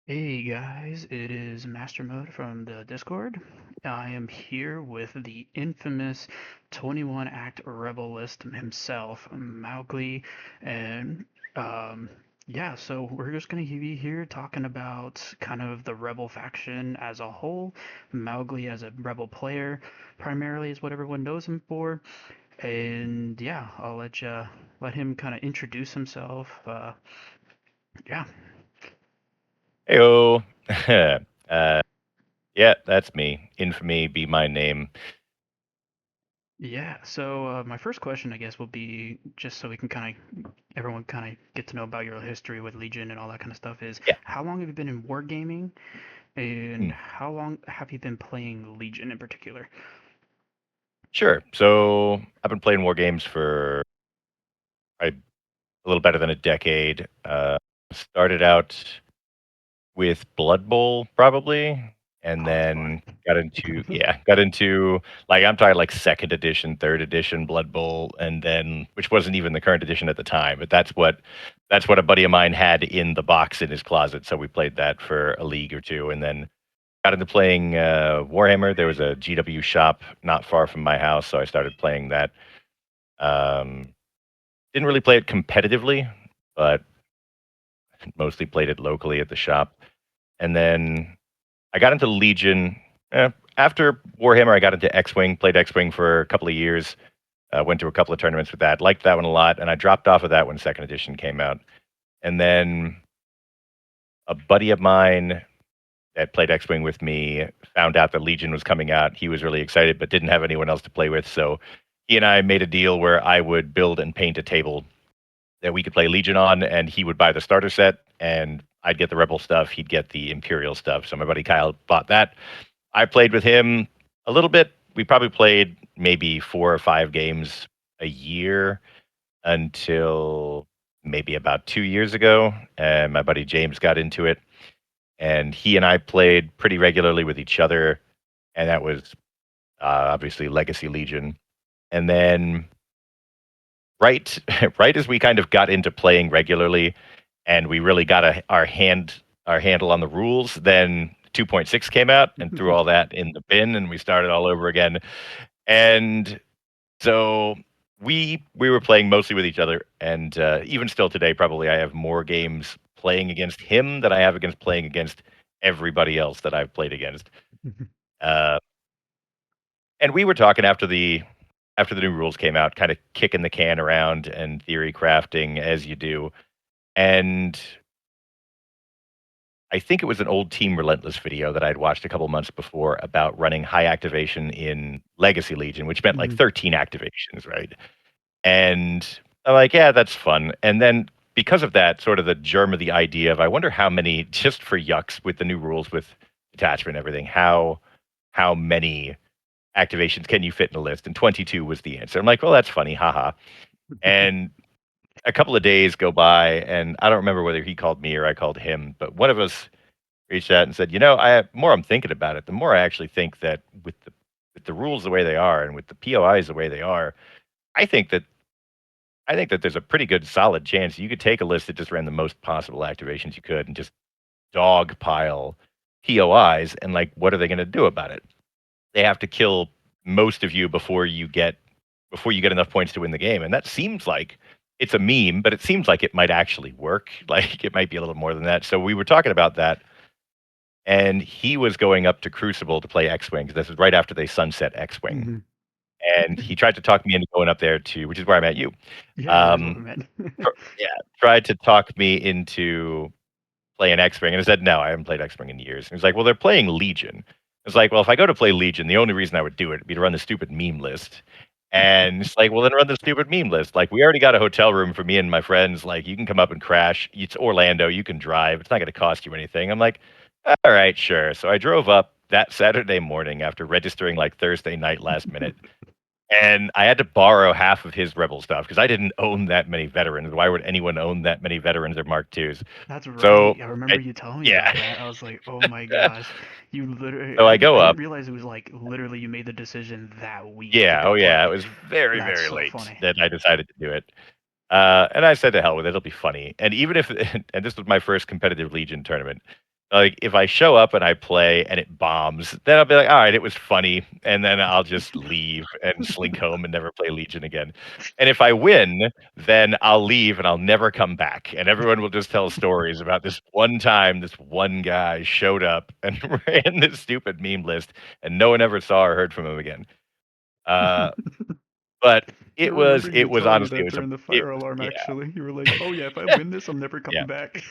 Hey guys, it is Master Mode from the Discord. I am here with the infamous 21 Act Rebel List himself, Mowgli, and um, yeah, so we're just gonna be here talking about kind of the Rebel faction as a whole. Mowgli as a Rebel player, primarily is what everyone knows him for, and yeah, I'll let him kind of introduce himself. Yeah. Heyo. uh, yeah, that's me. Infamy be my name. Yeah, so my first question, I guess, will be just so we can everyone kind of get to know about your history with Legion and all that kind of stuff is Yeah. how long have you been in wargaming and Hmm. how long have you been playing Legion in particular? Sure. So I've been playing war games for a little better than a decade. Started out with Blood Bowl probably, and Oh, that's fun. then got into like I'm talking like second edition, third edition Blood Bowl, and then which wasn't even the current edition at the time, but that's what a buddy of mine had in the box in his closet. So we played that for a league or two, and then got into playing Warhammer. There was a GW shop not far from my house, so I started playing that. Um, didn't really play it competitively, but mostly played it locally at the shop. And then I got into Legion. After Warhammer, I got into X-Wing, played X-Wing for a couple of years, went to a couple of tournaments with that, liked that one a lot, and I dropped off of that when second edition came out. And then a buddy of mine that played X-Wing with me found out that Legion was coming out. He was really excited, but didn't have anyone else to play with. So he and I made a deal where I would build and paint a table that we could play Legion on, and he would buy the starter set, and I'd get the Rebel stuff. He'd get the Imperial stuff. So my buddy Kyle bought that. I played with him a little bit. We probably played maybe 4 or 5 games a year until maybe about 2 years ago. And my buddy James got into it, and he and I played pretty regularly with each other, and that was obviously Legacy Legion. And then right right as we kind of got into playing regularly, and we really got our handle on the rules, then 2.6 came out and threw all that in the bin, and we started all over again. And so we were playing mostly with each other, and even still today, probably I have more games playing against him than I have against playing against everybody else that I've played against. Uh, and we were talking after the new rules came out, kind of kicking the can around and theory crafting as you do. And I think it was an old Team Relentless video that I'd watched a couple months before about running high activation in Legacy Legion, which meant like Mhm. 13 activations, right? And I'm like, yeah, that's fun. And then because of that, sort of the germ of the idea of I wonder how many, just for yucks with the new rules with detachment and everything, how many activations can you fit in a list? And 22 was the answer. I'm like, well, that's funny, haha. And a couple of days go by, and I don't remember whether he called me or I called him, but one of us reached out and said, more I'm thinking about it, the more I actually think that with the rules the way they are and with the POIs the way they are, I think that I think that there's a pretty good solid chance you could take a list that just ran the most possible activations you could and just dogpile POIs, and like, what are they going to do about it? They have to kill most of you before you get enough points to win the game. And that seems like it's a meme, but it seems like it might actually work. Like it might be a little more than that. So we were talking about that, and he was going up to Crucible to play X-Wing. This is right after they sunset X-Wing, Mhm. and he tried to talk me into going up there to, which is where I met you. Yeah, yeah, that's what I Um, meant. yeah, tried to talk me into playing X-Wing, and I said, "No, I haven't played X-Wing in years." And he's like, "Well, they're playing Legion." It's like, "Well, if I go to play Legion, the only reason I would do it would be to run the stupid meme list." And it's like, "Well, then run the stupid meme list. Like, we already got a hotel room for me and my friends. Like, you can come up and crash. It's Orlando. You can drive. It's not going to cost you anything." I'm like, "All right, sure." So I drove up that Saturday morning after registering like Thursday night last minute, and I had to borrow half of his Rebel stuff because I didn't own that many veterans. Why would anyone own that many veterans or Mark IIs? That's So, right. I remember I, you telling me yeah. about that. I was like, oh my gosh, you literally. So I go I didn't up. realize it was like literally you made the decision that week to Yeah, oh go yeah, it play. was very, That's very so late funny. that I decided to do it. And I said, "To hell with it, it'll be funny." And even if, and this was my first competitive Legion tournament. Like, if I show up and I play and it bombs, then I'll be like, "Alright, it was funny," and then I'll just leave and slink home and never play Legion again. And if I win, then I'll leave and I'll never come back, and everyone will just tell stories about this one time this one guy showed up and ran this stupid meme list, and no one ever saw or heard from him again. Uh, but I it was remember you it was telling me honestly, that during the it fire was alarm, yeah, actually. You were like, oh yeah, if I win this, I'm never yeah, coming back.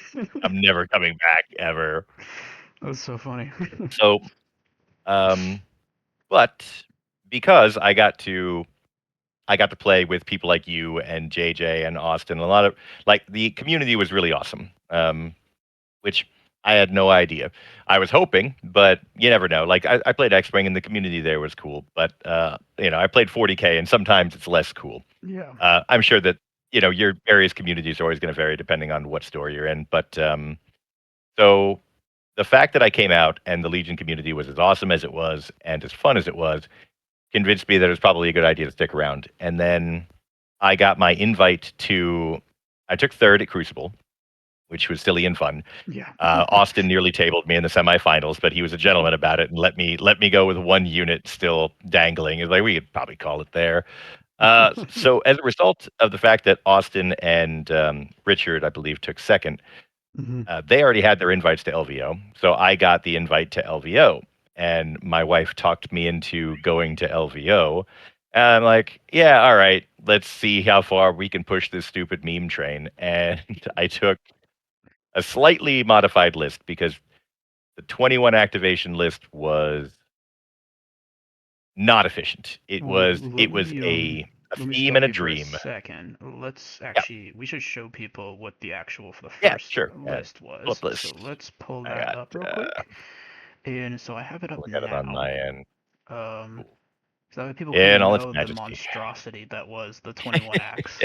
I'm never coming back ever. That was so funny. So, um, but because I got to play with people like you and JJ and Austin. A lot of like the community was really awesome, which I had no idea. I was hoping, but you never know. Like I played X Wing and the community there was cool, but I played 40K and sometimes it's less cool. Yeah. I'm sure that your various communities are always going to vary depending on what store you're in, but so the fact that I came out and the Legion community was as awesome as it was and as fun as it was convinced me that it was probably a good idea to stick around. And then I got my invite to. I took third at Crucible, which was silly and fun. Yeah. Austin nearly tabled me in the semifinals, but he was a gentleman about it and let me go with one unit still dangling. It's like we could probably call it there. So as a result of the fact that Austin and Richard, I believe, took second, Mhm. they already had their invites to LVO, so I got the invite to LVO, and my wife talked me into going to LVO. And I'm like, yeah, all right, let's see how far we can push this stupid meme train. And I took a slightly modified list because the 21 activation list was not efficient. It Well, was it was a let me theme stop and a you for a dream. second. Yeah, We should show people what the actual for the yeah, first sure. list Flip was. So list. let's pull I that got up real quick. And so I have it up look at it on now. my end. Um, Cool. so that way people kind of In all its know the majesty. monstrosity that was the 21 acts.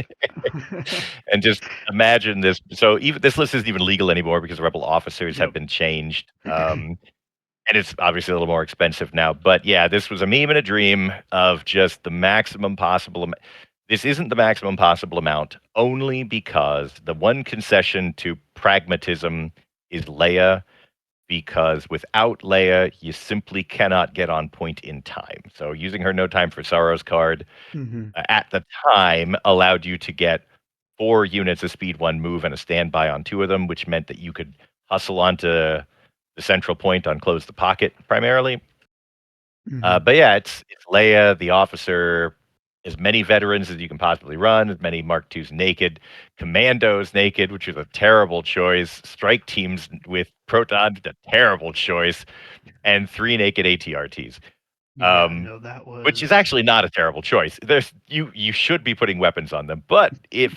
And just imagine this. So even this list isn't even legal anymore because rebel officers have Yep. been changed. And it's obviously a little more expensive now. But yeah, this was a meme and a dream of just the maximum possible. This isn't the maximum possible amount only because the one concession to pragmatism is Leia, because without Leia, you simply cannot get on point in time. So using her No Time for Sorrows card Hmm. at the time allowed you to get 4 units of speed one move and a standby on 2 of them, which meant that you could hustle onto the central point on close the pocket primarily. Hmm. But yeah, it's Leia, the officer, as many veterans as you can possibly run, as many Mark IIs naked, commandos naked, which is a terrible choice, strike teams with Proton, a terrible choice, and 3 naked ATRTs. Yeah, Um, no, that which is was. actually not a terrible choice. You should be putting weapons on them, but if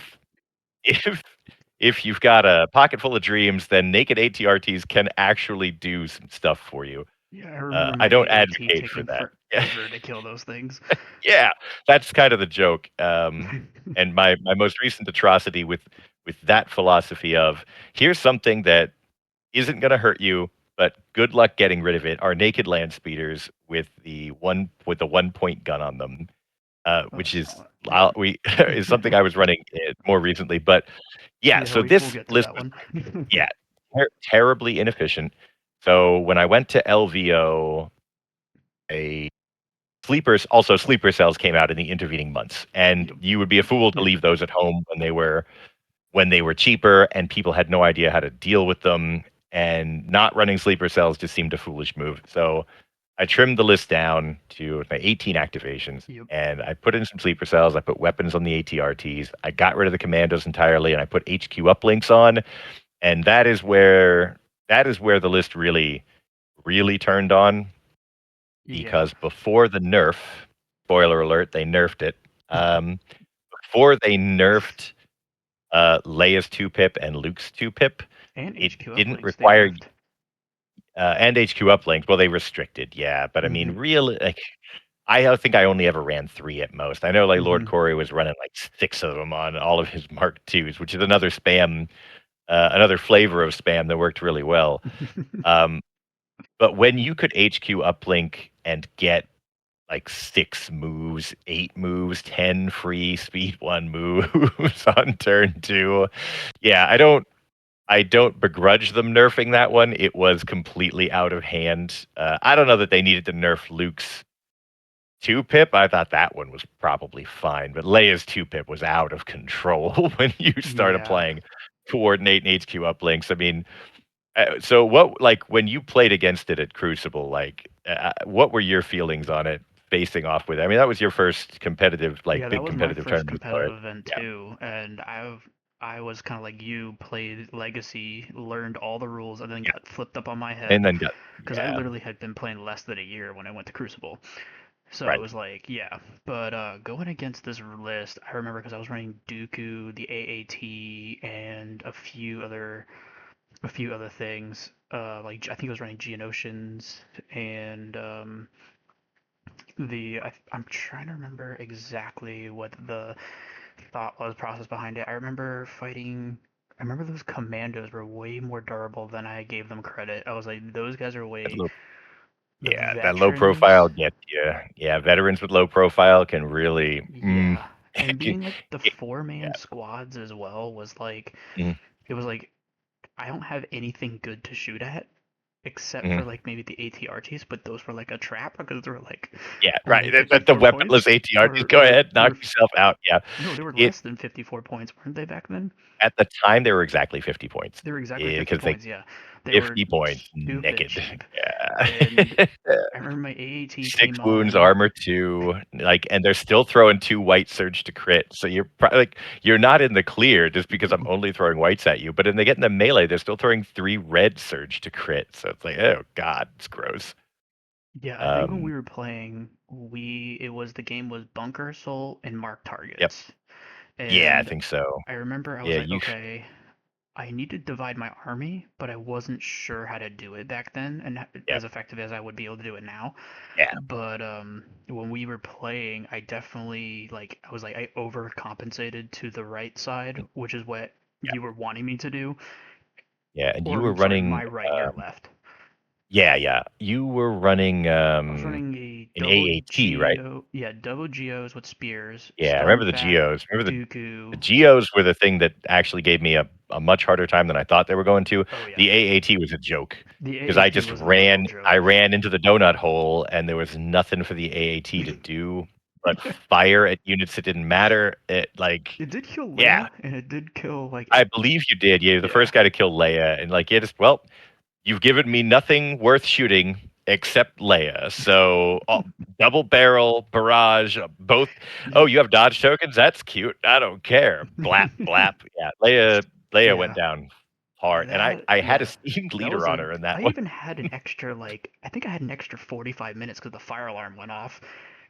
if you've got a pocket full of dreams, then naked ATRTs can actually do some stuff for you. Yeah, I remember I my don't AOT advocate for taking that. forever to kill those things. Yeah, that's kind of the joke. And my most recent atrocity with that philosophy of here's something that isn't going to hurt you, but good luck getting rid of it. Are naked land speeders with the 1 point gun on them, which is Yeah, we is something I was running more recently. But yeah, yeah, so we'll this get to list that was one. yeah terribly inefficient. So when I went to LVO, a sleeper cells came out in the intervening months, and Yep. you would be a fool to Yeah. leave those at home when they were cheaper and people had no idea how to deal with them. And not running sleeper cells just seemed a foolish move. So I trimmed the list down to my 18 activations Yep. and I put in some sleeper cells. I put weapons on the ATRTs. I got rid of the commandos entirely and I put HQ uplinks on. And that is where the list really turned on, Yeah. because before the nerf, spoiler alert, they nerfed it. Before they nerfed Leia's 2 pip and Luke's 2 pip, And it HQ didn't uplinks they require nerfed. and HQ uplinks. Well, they restricted, yeah, but I mean, Hmm. really, like I think I only ever ran 3 at most. I know like Lord Hmm. Corey was running like 6 of them on all of his Mark IIs, which is another spam, another flavor of spam that worked really well. Um, but when you could HQ uplink and get like 6 moves, 8 moves, 10 free speed 1 moves on turn 2. Yeah, I don't begrudge them nerfing that one. It was completely out of hand. I don't know that they needed to nerf Luke's 2-pip. I thought that one was probably fine, but Leia's 2-pip was out of control when you started Yeah. playing Coordinate and HQ uplinks. I mean, so what, like, when you played against it at Crucible, like, what were your feelings on it facing off with it? I mean, that was your first competitive, like, Yeah, that big was my competitive first tournament, so competitive event yeah. too, and I was kind of like you, played Legacy, learned all the rules, and then Yeah, got flipped up on my and head then got because I yeah, literally had been playing less than a year when I went to Crucible. So it right. was like, yeah. But going against this list, I remember because I was running Dooku, the AAT, and a few other things. Like I think I was running Geonosians and I'm trying to remember exactly what the thought was process behind it. I remember fighting. I remember those commandos were way more durable than I gave them credit. I was like, those guys are That way. low The yeah, that low profile veterans, gets you. Yeah, veterans with low profile can really, yeah, and it being like the it four-man yeah, squads as well was like, mhm, it was like I don't have anything good to shoot at except mhm. for like maybe the ATRTs, but those were like a trap because they were like Yeah, only right, that the 54 points, weaponless ATR, just go or ahead, they knock were yourself out, yeah. no, they were It less than 54 points, weren't they back then? At the time, they were exactly 50 points, They were exactly 50 because they points, yeah. They were 50 points stupid naked. cheap. And Yeah. I remember my AAT 6 came wounds, on. armor 2, like, and they're still throwing 2 white surge to crit, so like, you're not in the clear just because I'm only throwing whites at you, but when they get in the melee, they're still throwing 3 red surge to crit, so it's like, "Oh god, it's gross." Yeah, I think when we Um, were playing, the game was Bunker Assault and Mark yep. Targets. Yeah, I And think so. I remember I was Yeah, like, okay, I need to divide my army, but I wasn't sure how to do it back then, and yep, as effective as I would be able to do it now. yeah, But when we were playing, I definitely like I was like I overcompensated to the right side, which is what yeah, you were wanting me to do, yeah, and or you were I'm sorry, running, my right, your left. yeah, yeah, you were running, I was running a an double AAT, right? Geo, yeah, double Geos with spears, Yeah, I stun remember the fat, geos. Remember the Dooku. geos were the thing that actually gave me a much harder time than I thought they were going to. Oh yeah, The AAT was a joke the because I AAT just was a literal I joke. ran into the donut hole, and there was nothing for the AAT to do but fire at units that didn't matter. It, like, It did kill yeah, Leia, and it did kill like I it. believe you did. You're the Yeah, first guy to kill Leia, and, like, yeah, just, well, you've given me nothing worth shooting except Leia. So, double barrel, barrage, both. Oh, you have dodge tokens? That's cute. I don't care. Blap, blap. Yeah, Leia went yeah. down hard, and That I had a yeah, steamed that leader was on a. her in that I one. even had an extra like I think I had an extra 45 minutes because the fire alarm went off,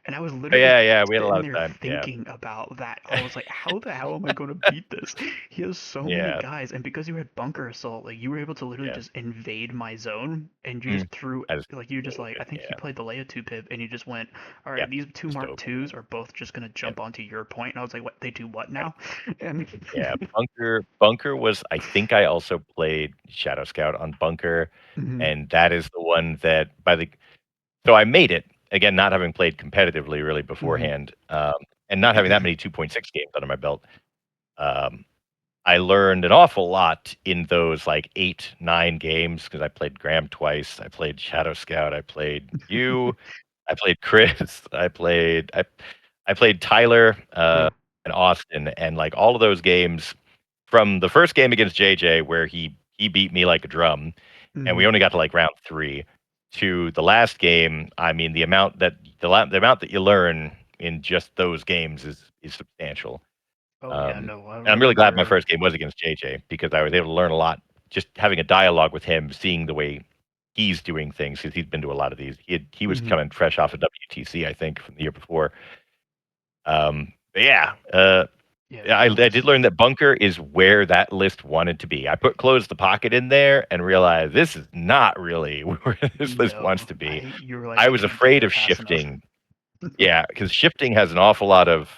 and I was literally Yeah, yeah, we had a sitting lot of there time. Yeah. thinking about that. I was like, how the hell am I going to beat this? He has so many Yeah, guys, and because you had bunker assault, like you were able to literally yeah. just invade my zone, and you Mm, just threw that is like you just so like I good. think you Yeah. played the Leia 2 pip, and you just went, all Yep. right, these two Just Mark open it. twos are both just gonna Yep. jump onto your point, and I was like, what? They do what Yep. now? And Yeah. Bunker was, I think I also played Shadow Scout on Bunker, Mhm, and that is the one that by the so I made it, again, not having played competitively really mhm, beforehand, and not having that many 2.6 games under my belt. Um, I learned an awful lot in those, like, 8, 9 games because I played Graham twice, I played Shadow Scout, I played you, I played Chris, I played Tyler, yeah. and Austin, and, like, all of those games from the first game against JJ where he beat me like a drum, and we Mhm. only got to, like, round 3, to the last game, I mean, the amount that you learn in just those games is substantial. Oh yeah, Um, no, I and I'm really glad my remember. first game was against JJ because I was able to learn a lot just having a dialogue with him, seeing the way he's doing things because he's been to a lot of these. He was Mhm. coming fresh off of WTC, I think, from the year before. But yeah, Yeah, yeah, I did learn that Bunker is where that list wanted to be. I put Close the Pocket in there and realized this is not really where this list wants no, to be. you were like, I I was can't get afraid there of fast enough. shifting. Yeah, because shifting has an awful lot of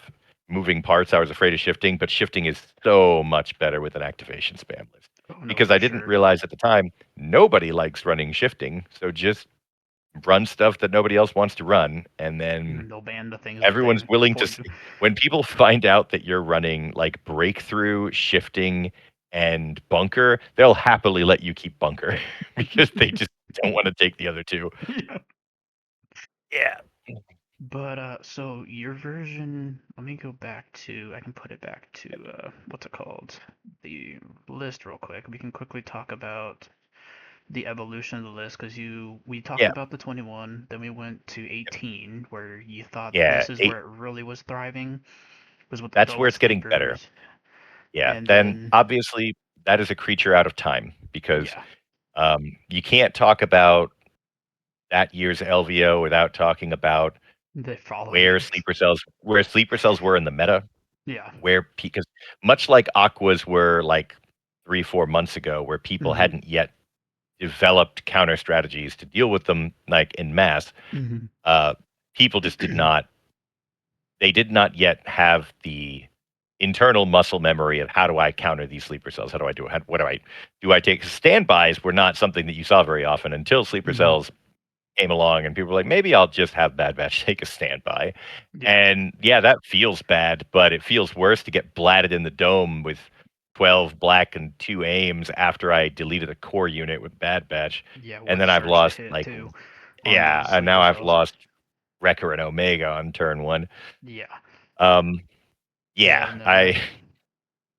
moving parts. I was afraid of shifting, but shifting is so much better with an activation spam list. Oh no, Because for I didn't sure. realize at the time nobody likes running shifting, so just run stuff that nobody else wants to run, and then They'll ban the things that everyone's they willing to for s you. when people find out that you're running, like, breakthrough, shifting, and Bunker, they'll happily let you keep Bunker because they just don't want to take the other two. Yeah. Yeah. But so your version, let me go back to, I can put it back to what's it called? The list real quick. We can quickly talk about the evolution of the list because we talked Yeah. about the 21, then we went to 18 where you thought Yeah. this is where it really was thriving, was with the That's where double it's getting better. sleepers. Yeah. And Then then obviously that is a creature out of time because yeah, you can't talk about that year's LVO without talking about the following where years. sleeper cells were in the meta, Yeah. where because much like Aquas were like 3-4 months ago, where people Hmm. hadn't yet developed counter strategies to deal with them like in mass, Hmm. uh, people just did not. They did not yet have the internal muscle memory of how do I counter these sleeper cells? How do I do it? What do I do? I take standbys were not something that you saw very often until sleeper Hmm. cells came along, and people were like, maybe I'll just have Bad Batch take a standby. Yeah. And yeah, that feels bad, but it feels worse to get blatted in the dome with 12 black and 2 aims after I deleted a core unit with Bad Batch. Yeah, And with then I've surge to lost hit like, too on yeah, those and now sleeper I've cells. lost Wrecker and Omega on turn one. Yeah. Um, Yeah, yeah, no.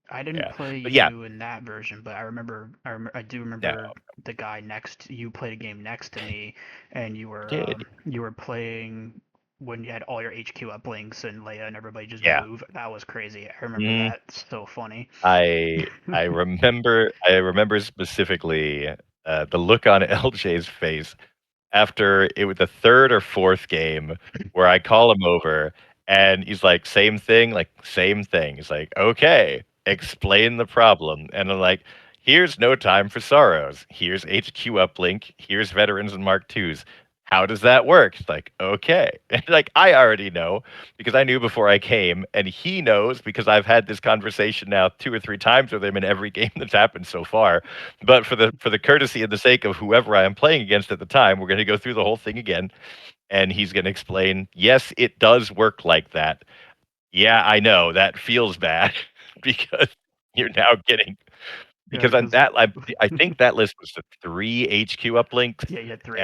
I didn't yeah, play but yeah, you in that version, but I do no, remember the guy next. You played a game next to me, and I did. you were playing when you had all your HQ uplinks and Leia and everybody just Yeah. move. That was crazy. I remember Mhm. that. So funny. I remember specifically the look on LJ's face after it was the third or fourth game where I call him over and he's like, same thing, like same thing. He's like, okay, explain the problem. And I'm like, here's no time for sorrows. Here's HQ uplink. Here's veterans and Mark IIs. How does that work? It's like, okay. And like, I already know because I knew before I came, and he knows because I've had this conversation now 2 or 3 times with him in every game that's happened so far. But for the courtesy and the sake of whoever I am playing against at the time, we're going to go through the whole thing again, and he's going to explain. Yes, it does work like that. Yeah, I know that feels bad because you're now getting Yeah, because on because that I think that list was the 3 HQ uplinks. yeah, you had three.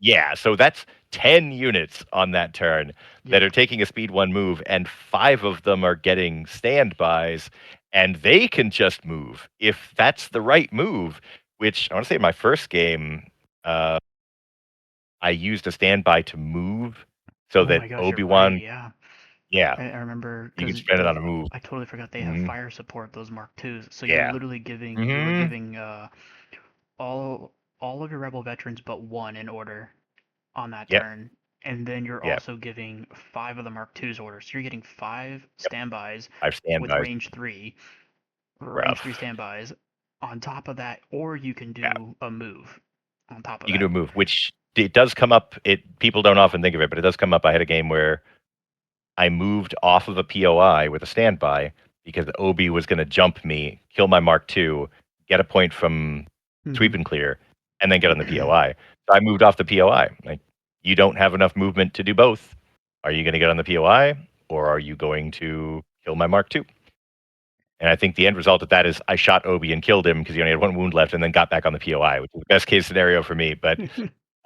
Yeah, so that's 10 units on that turn that Yep. are taking a speed 1 move, and 5 of them are getting standbys, and they can just move if that's the right move, which I wanna say in my first game, uh, I used a standby to move so Oh that my gosh, you're right. Obi-Wan. Yeah. Yeah, I remember you can because spend it on a move. I totally forgot they have Mhm. fire support those Mark IIs. So you're Yeah. literally giving you were Mhm. giving all all of your rebel veterans but one in order on that Yep. turn, and then you're Yep. also giving five of the Mark II's orders. So you're getting five Yep. standbys 5 with standbys. range three Rough. standbys on top of that, or you can Yeah. do a move on top of You can do that. a move, which it does come up. It people don't often think of it, but it does come up. I had a game where I moved off of a POI with a standby because Obi was going to jump me, kill my Mark II, get a point from sweep Hmm. and clear, and then get on the POI. So I moved off the POI. Like, you don't have enough movement to do both. Are you going to get on the POI, or are you going to kill my Mark II? And I think the end result of that is I shot Obi and killed him because he only had 1 wound left, and then got back on the POI, which is the best case scenario for me. But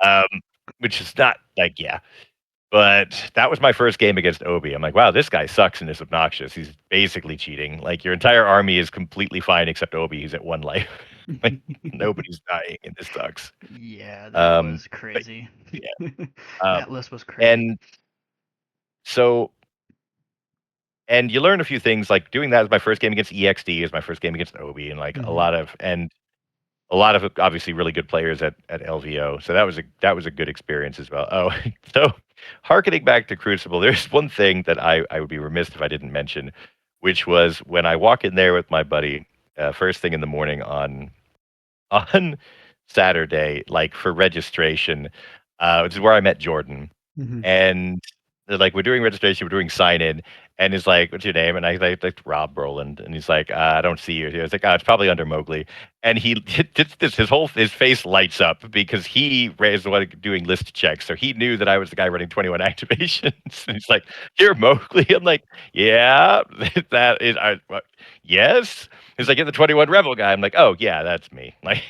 um, which is not like, yeah. But that was my first game against Obi. I'm like, wow, this guy sucks and is obnoxious. He's basically cheating. Like, your entire army is completely fine except Obi, who's at 1 life. Like, nobody's dying, and this sucks. Yeah, that Um, was but crazy. yeah. Um, That list was crazy. and so, and you learn a few things. Like, doing that as my first game against EXD, is my first game against Obi, and like Hmm. a lot of obviously really good players at LVO. So that was a good experience as well. Oh, so harkening back to Crucible, there's one thing that I would be remiss if I didn't mention, which was when I walk in there with my buddy first thing in the morning on Saturday, like for registration, which is where I met Jordan, Hmm. and like we're doing registration, we're doing sign in, and he's like, "What's your name?" And I like Rob Roland, and he's like, "I don't see you." I was like, "Oh, it's probably under Mowgli." And he did this. His face lights up because he was the one doing list checks, so he knew that I was the guy running 21 activations. And he's like, "You're Mowgli." I'm like, "Yeah, that is what, yes." He's like, "You're the 21 Rebel guy." I'm like, "Oh yeah, that's me." Like,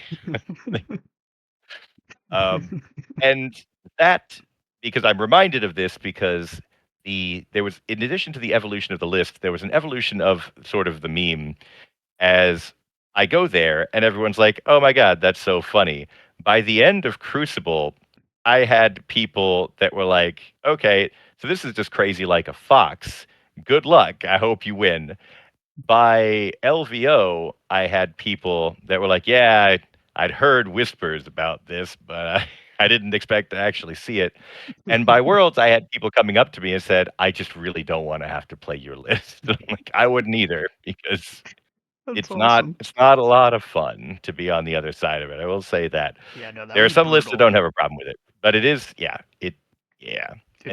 um, and that because I'm reminded of this because there was in addition to the evolution of the list, there was an evolution of sort of the meme as I go there and everyone's like, "Oh my god, that's so funny." By the end of Crucible, I had people that were like, "Okay, so this is just crazy like a fox. Good luck. I hope you win." By LVO, I had people that were like, "Yeah, I'd heard whispers about this, but I didn't expect to actually see it." And by Worlds, I had people coming up to me and said, "I just really don't wanna have to play your list." I'm like, "I wouldn't either because That's it's not awesome. it's not a lot of fun to be on the other side of it." I will say that. Yeah, no, that There are was some lists that brutal. don't have a problem with it, but it is yeah, If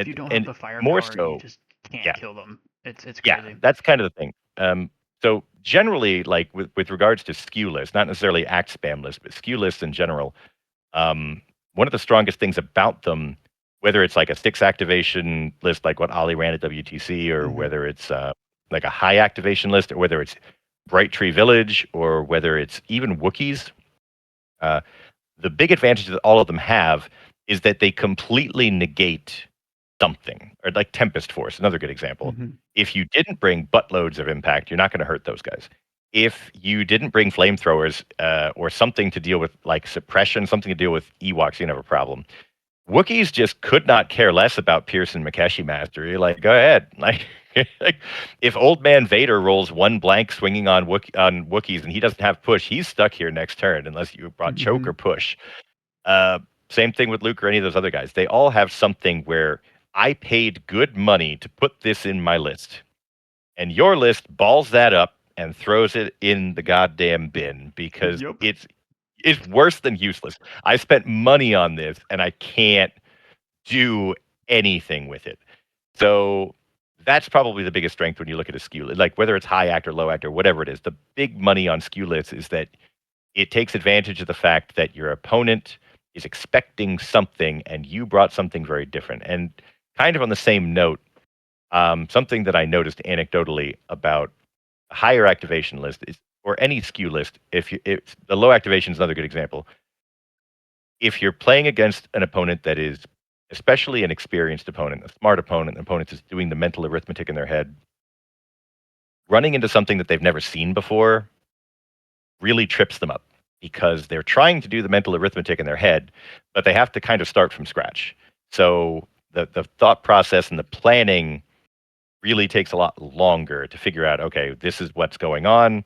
you don't have and the more firepower, you so just can't yeah. kill them. It's Yeah, crazy. that's kind of the thing. So generally, like with regards to SKU lists, not necessarily act spam lists, but SKU lists in general, one of the strongest things about them, whether it's like a six activation list, like what Ollie ran at WTC, or Hmm. whether it's like a high activation list, or whether it's Bright Tree Village, or whether it's even Wookiees, uh, the big advantage that all of them have is that they completely negate something, or like Tempest Force, another good example. Hmm. If you didn't bring buttloads of impact, you're not going to hurt those guys. If you didn't bring flamethrowers or something to deal with like suppression, something to deal with Ewoks, you don't have a problem. Wookiees just could not care less about Pearson Makeshi mastery. Like, go ahead. Like, if Old Man Vader rolls one blank swinging on Wookiees and he doesn't have push, he's stuck here next turn unless you brought choke Hmm. or push. Uh, Same thing with Luke or any of those other guys. They all have something where I paid good money to put this in my list, and your list balls that up and throws it in the goddamn bin because Yep. it's worse than useless. I spent money on this and I can't do anything with it. So that's probably the biggest strength when you look at a skew list, like whether it's high act or low act or whatever it is. The big money on skew lists is that it takes advantage of the fact that your opponent is expecting something and you brought something very different. And kind of on the same note, something that I noticed anecdotally about a higher activation list is, or any skew list, if the low activation is another good example. If you're playing against an opponent that is, especially an experienced opponent, a smart opponent, an opponent that's doing the mental arithmetic in their head, running into something that they've never seen before really trips them up because they're trying to do the mental arithmetic in their head, but they have to kind of start from scratch. So the thought process and the planning really takes a lot longer to figure out, okay, this is what's going on,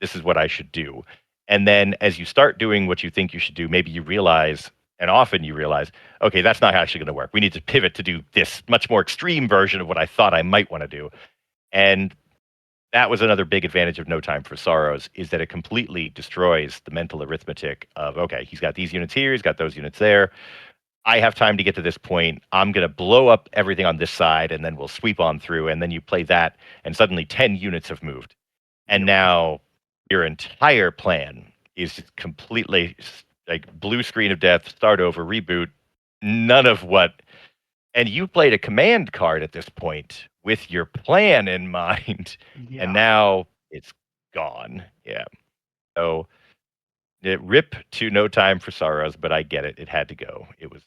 this is what I should do. And then as you start doing what you think you should do, maybe you realize, and often you realize, okay, that's not actually going to work. We need to pivot to do this much more extreme version of what I thought I might want to do. And that was another big advantage of No Time for Sorrows is that it completely destroys the mental arithmetic of, okay, he's got these units here, he's got those units there. I have time to get to this point. I'm going to blow up everything on this side and then we'll sweep on through. And then you play that and suddenly 10 units have moved. And Yep. now your entire plan is just completely like blue screen of death, start over, reboot, none of what. And you played a command card at this point with your plan in mind. And Yeah. now it's gone. Yeah. So it rip to No Time for Sorrows, but I get it. It had to go. It was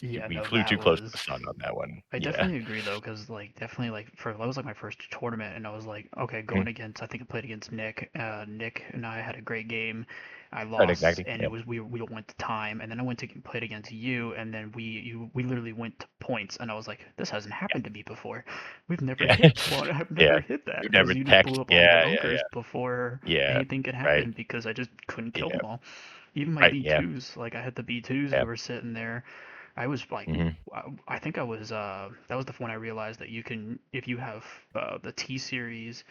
Yeah, we no, flew that too close to was. the sun on that one. I Yeah. definitely agree though, because like definitely like for that was like my first tournament, and I was like, okay, Mhm. going against I think I played against Nick. Nick and I had a great game. I Right, lost, exactly. and Yeah. it was we went to time, and then I went to played against you, and then we literally went to points, and I was like, this hasn't happened to me before. We've never Yeah. hit one. I've Yeah. never hit that You because never you just teched. blew up all my Yeah, yeah, bunkers yeah. before Yeah. anything could Right. happen because I just couldn't kill Yeah. them all. Even my Right. Yeah. B2s, like I had the B2s Yeah. who were sitting there. I was like, Hmm. I think I was, that was the when I realized that you can, if you have the T series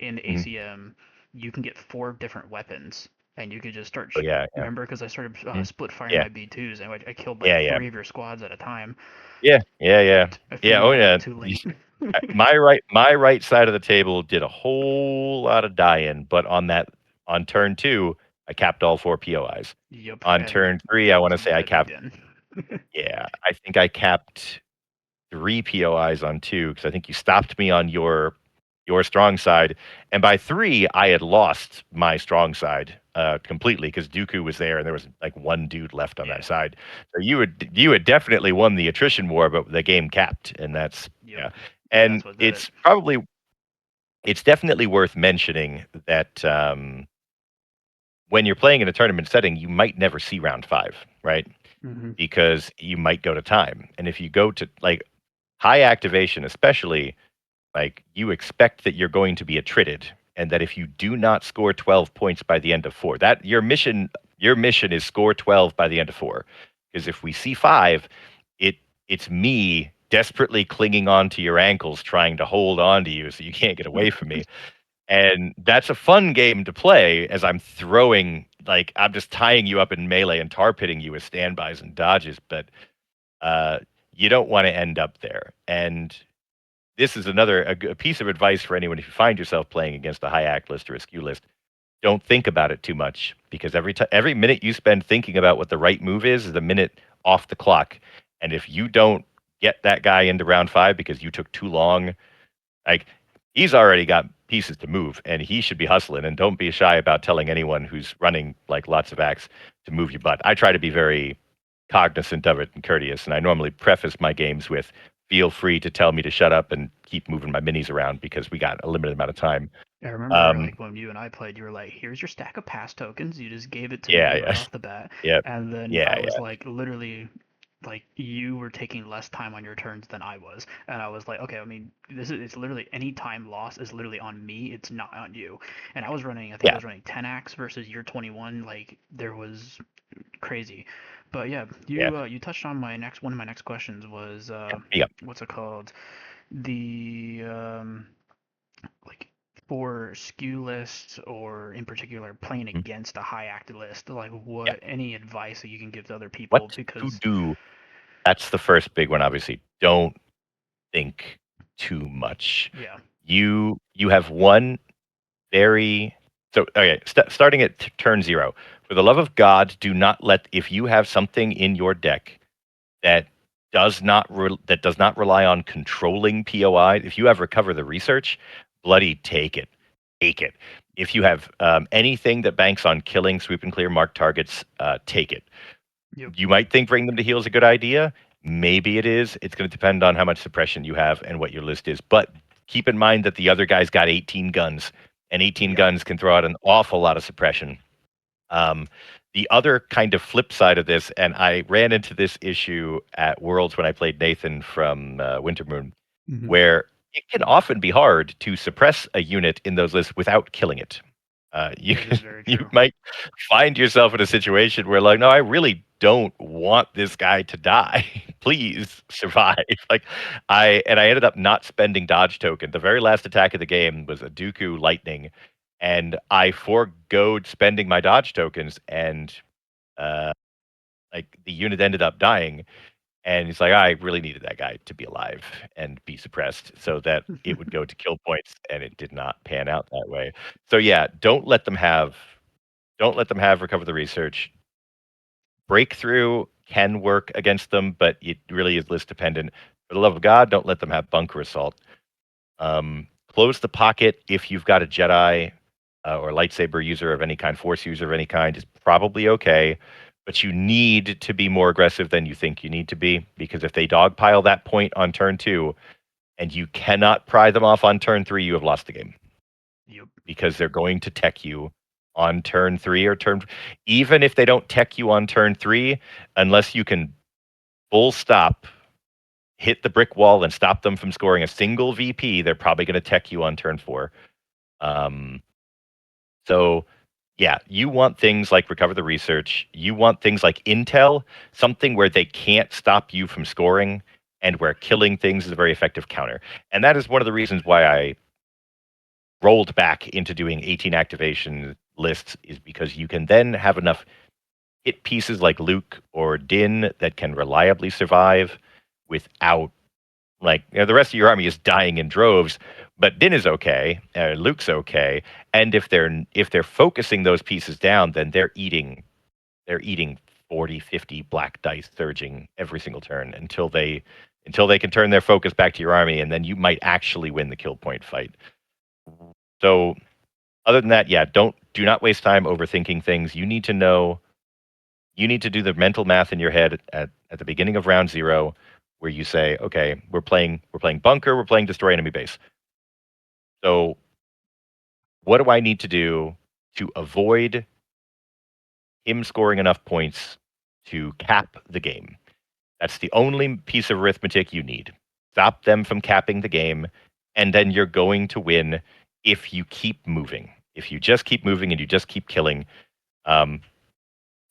in Hmm. ACM, you can get four different weapons and you could just start. Oh yeah, yeah. Remember, because I started Mhm. split firing Yeah, my B2s, and I killed like yeah, yeah. 3 of your squads at a time. Yeah, yeah, yeah. But I Yeah, figured oh out yeah. too late. My right side of the table did a whole lot of die-in, but on turn 2, I capped all 4 POIs. Yep, On and turn 3, I that want was to say I deadly capped then. yeah, I think I capped 3 POIs on 2 because I think you stopped me on your strong side, and by 3, I had lost my strong side, completely because Dooku was there, and there was, like, 1 dude left on that Yeah. side. So you had definitely won the attrition war, but the game capped, and that's Yep. yeah. Yeah, And that's what did it. it's definitely worth mentioning that, when you're playing in a tournament setting, you might never see round 5, right? Hmm. Because you might go to time, and if you go to, like, high activation especially, like, you expect that you're going to be attrited, and that if you do not score 12 points by the end of 4, that your mission is score 12 by the end of 4. Because if we see 5, it's me desperately clinging on to your ankles, trying to hold on to you so you can't get away from me. And that's a fun game to play as I'm just tying you up in melee and tar pitting you with standbys and dodges, but uh, you don't want to end up there. And this is a piece of advice for anyone if you find yourself playing against a high act list or a skew list. Don't think about it too much because every minute you spend thinking about what the right move is a minute off the clock. And if you don't get that guy into round 5 because you took too long, like he's already got pieces to move and he should be hustling. And don't be shy about telling anyone who's running like lots of acts to move your butt. I try to be very cognizant of it and courteous, and I normally preface my games with feel free to tell me to shut up and keep moving my minis around because we got a limited amount of time. I remember Um, like when you and I played, you were like, "Here's your stack of pass tokens." You just gave it to yeah, me right yeah, off the bat, yeah, and then yeah, I was yeah, like, literally, like you were taking less time on your turns than I was, and I was like, okay, I mean, it's literally any time lost is literally on me. It's not on you. And I think I yeah. was running 10 acts versus your 21. Like there was crazy. But yeah, Yeah, you touched on my next one of my next questions was yeah. what's it called? The like for skew lists or in particular playing Mhm. against a high active list, like Yeah. what any advice that you can give to other What people to because do? That's the first big one. Obviously, don't think too much. yeah. You have one very so okay. Starting at turn 0. For the love of God, do not let if you have something in your deck that does not rely on controlling POI. If you have recover the research, bloody take it, take it. If you have anything that banks on killing, sweep and clear, mark targets, take it. Yep. You might think bring them to heal is a good idea. Maybe it is. It's going to depend on how much suppression you have and what your list is. But keep in mind that the other guy's got 18 guns, and 18 Yep. guns can throw out an awful lot of suppression. Um, the other kind of flip side of this, and I ran into this issue at Worlds when I played Nathan from Wintermoon, Hmm. where it can often be hard to suppress a unit in those lists without killing it. You That is very you true. might find yourself in a situation where, like, no, I really don't want this guy to die. Please survive. Like, I ended up not spending dodge token. The very last attack of the game was a Dooku Lightning, and I foregoed spending my dodge tokens, and uh, like the unit ended up dying. And he's like, I really needed that guy to be alive and be suppressed so that it would go to kill points, and it did not pan out that way. So yeah, don't let them have recover the research. Breakthrough can work against them, but it really is list dependent. For the love of God, don't let them have bunker assault. Close the pocket if you've got a Jedi or lightsaber user of any kind, force user of any kind is probably okay. But you need to be more aggressive than you think you need to be, because if they dogpile that point on turn 2 and you cannot pry them off on turn 3, you have lost the game Yep. because they're going to tech you on turn 3 or even if they don't tech you on turn 3, unless you can full stop hit the brick wall and stop them from scoring a single VP, they're probably going to tech you on turn 4. Um, so, yeah, you want things like recover the research. You want things like intel, something where they can't stop you from scoring and where killing things is a very effective counter. And that is one of the reasons why I rolled back into doing 18 activation lists is because you can then have enough hit pieces like Luke or Din that can reliably survive without the rest of your army is dying in droves, but Din is okay, Luke's okay, and if they're focusing those pieces down, then they're eating 40, 50 black dice surging every single turn until they can turn their focus back to your army, and then you might actually win the kill point fight. So other than that, yeah, do not waste time overthinking things. You need to know, you need to do the mental math in your head at the beginning of round 0, where you say, okay, we're playing bunker, we're playing destroy enemy base. So what do I need to do to avoid him scoring enough points to cap the game? That's the only piece of arithmetic you need. Stop them from capping the game, and then you're going to win if you keep moving. If you just keep moving and you just keep killing.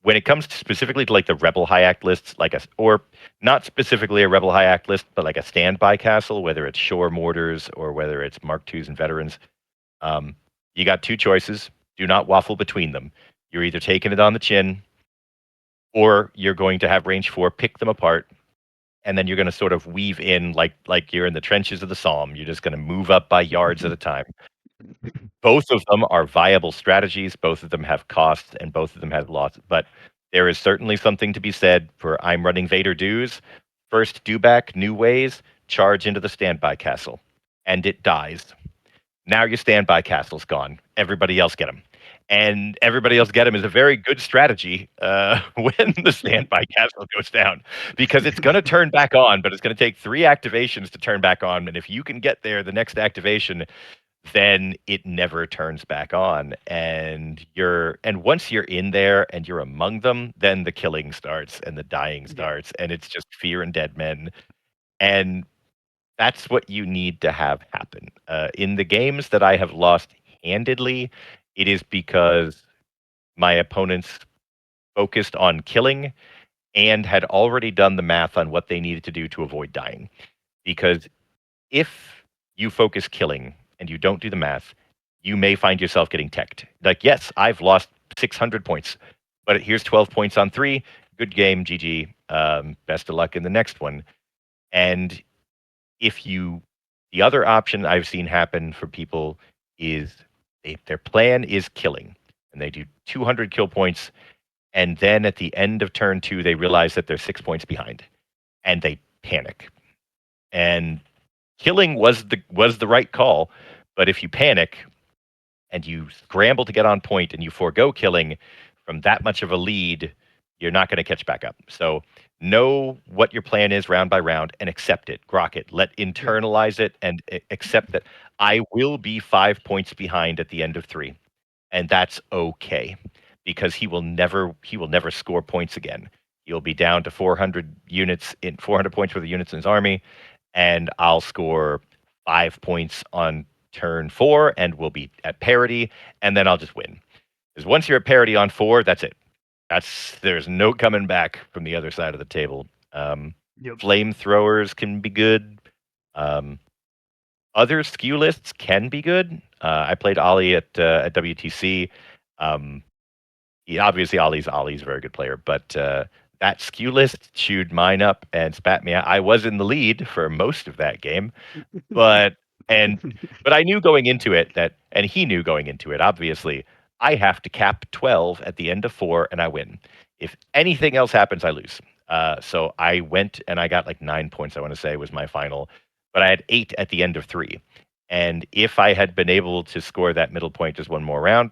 When it comes to specifically to like the Rebel High Act lists, or not specifically a Rebel High Act list, but like a standby castle, whether it's Shore Mortars or whether it's Mark IIs and Veterans, you got two choices. Do not waffle between them. You're either taking it on the chin, or you're going to have range 4, pick them apart, and then you're going to sort of weave in like you're in the trenches of the Somme. You're just going to move up by yards at a time. Both of them are viable strategies. Both of them have costs, and both of them have losses. But there is certainly something to be said for I'm running Vader dues. First dewback, new ways, charge into the standby castle, and it dies. Now your standby castle's gone. Everybody else get him. And everybody else get him is a very good strategy when the standby castle goes down, because it's going to turn back on, but it's going to take 3 activations to turn back on. And if you can get there the next activation, then it never turns back on. And once you're in there and you're among them, then the killing starts and the dying starts, and it's just fear and dead men. And that's what you need to have happen. In the games that I have lost handedly, it is because my opponents focused on killing and had already done the math on what they needed to do to avoid dying. Because if you focus killing and you don't do the math, you may find yourself getting teched. Like, yes, I've lost 600 points, but here's 12 points on 3. Good game, GG. Best of luck in the next one. And the other option I've seen happen for people is their plan is killing, and they do 200 kill points, and then at the end of turn 2, they realize that they're 6 points behind, and they panic. And killing was the right call, but if you panic and you scramble to get on point and you forego killing from that much of a lead, you're not going to catch back up. So know what your plan is round by round and accept it, grok it, internalize it, and accept that I will be 5 points behind at the end of 3, and that's okay, because he will never score points again. He'll be down to 400 points worth of units in his army, and I'll score 5 points on turn 4, and we'll be at parity, and then I'll just win. Because once you're at parity on 4, that's it. There's no coming back from the other side of the table. Flamethrowers can be good. Other skew lists can be good. I played Ollie at WTC. Obviously, Ollie's a very good player, but that skew list chewed mine up and spat me out. I was in the lead for most of that game, but I knew going into it and he knew going into it, obviously, I have to cap 12 at the end of 4 and I win. If anything else happens, I lose. So I went and I got like 9 points, I want to say, was my final, but I had 8 at the end of 3. And if I had been able to score that middle point just one more round,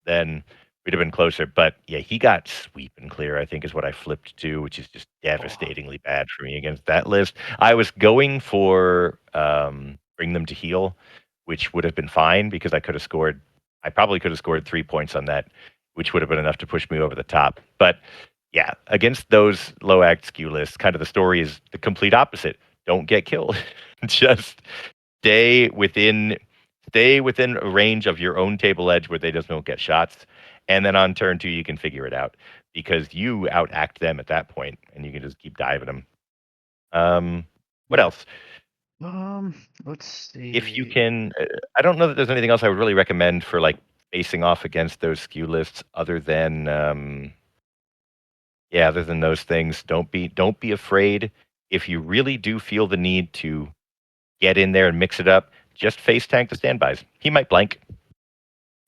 then we'd have been closer. But yeah, he got sweep and clear, I think, is what I flipped to, which is just devastatingly bad for me against that list. I was going for bring them to heal, which would have been fine because I probably could have scored 3 points on that, which would have been enough to push me over the top. But yeah, against those low act skew lists, kind of the story is the complete opposite. Don't get killed. Just stay within a range of your own table edge where they just don't get shots. And then on turn 2, you can figure it out because you outact them at that point, and you can just keep diving them. What else? Let's see. If you can, I don't know that there's anything else I would really recommend for like facing off against those skew lists other than other than those things. Don't be afraid. If you really do feel the need to get in there and mix it up, just face tank the standbys. He might blank.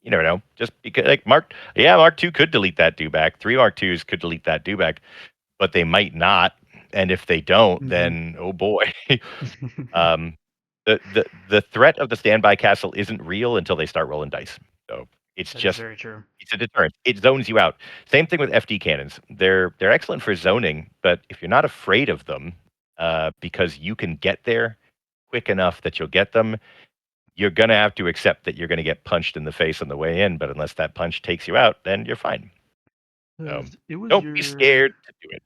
You never know. Just because like Mark II could delete that dewback. 3 Mark IIs could delete that dewback, but they might not. And if they don't, then oh boy. um the threat of the standby castle isn't real until they start rolling dice. So it's That is just very true. it's a deterrent. It zones you out. Same thing with FD cannons. They're excellent for zoning, but if you're not afraid of them, because you can get there quick enough that you'll get them, you're gonna have to accept that you're gonna get punched in the face on the way in. But unless that punch takes you out, then you're fine. So 'Cause it was don't be scared to do it.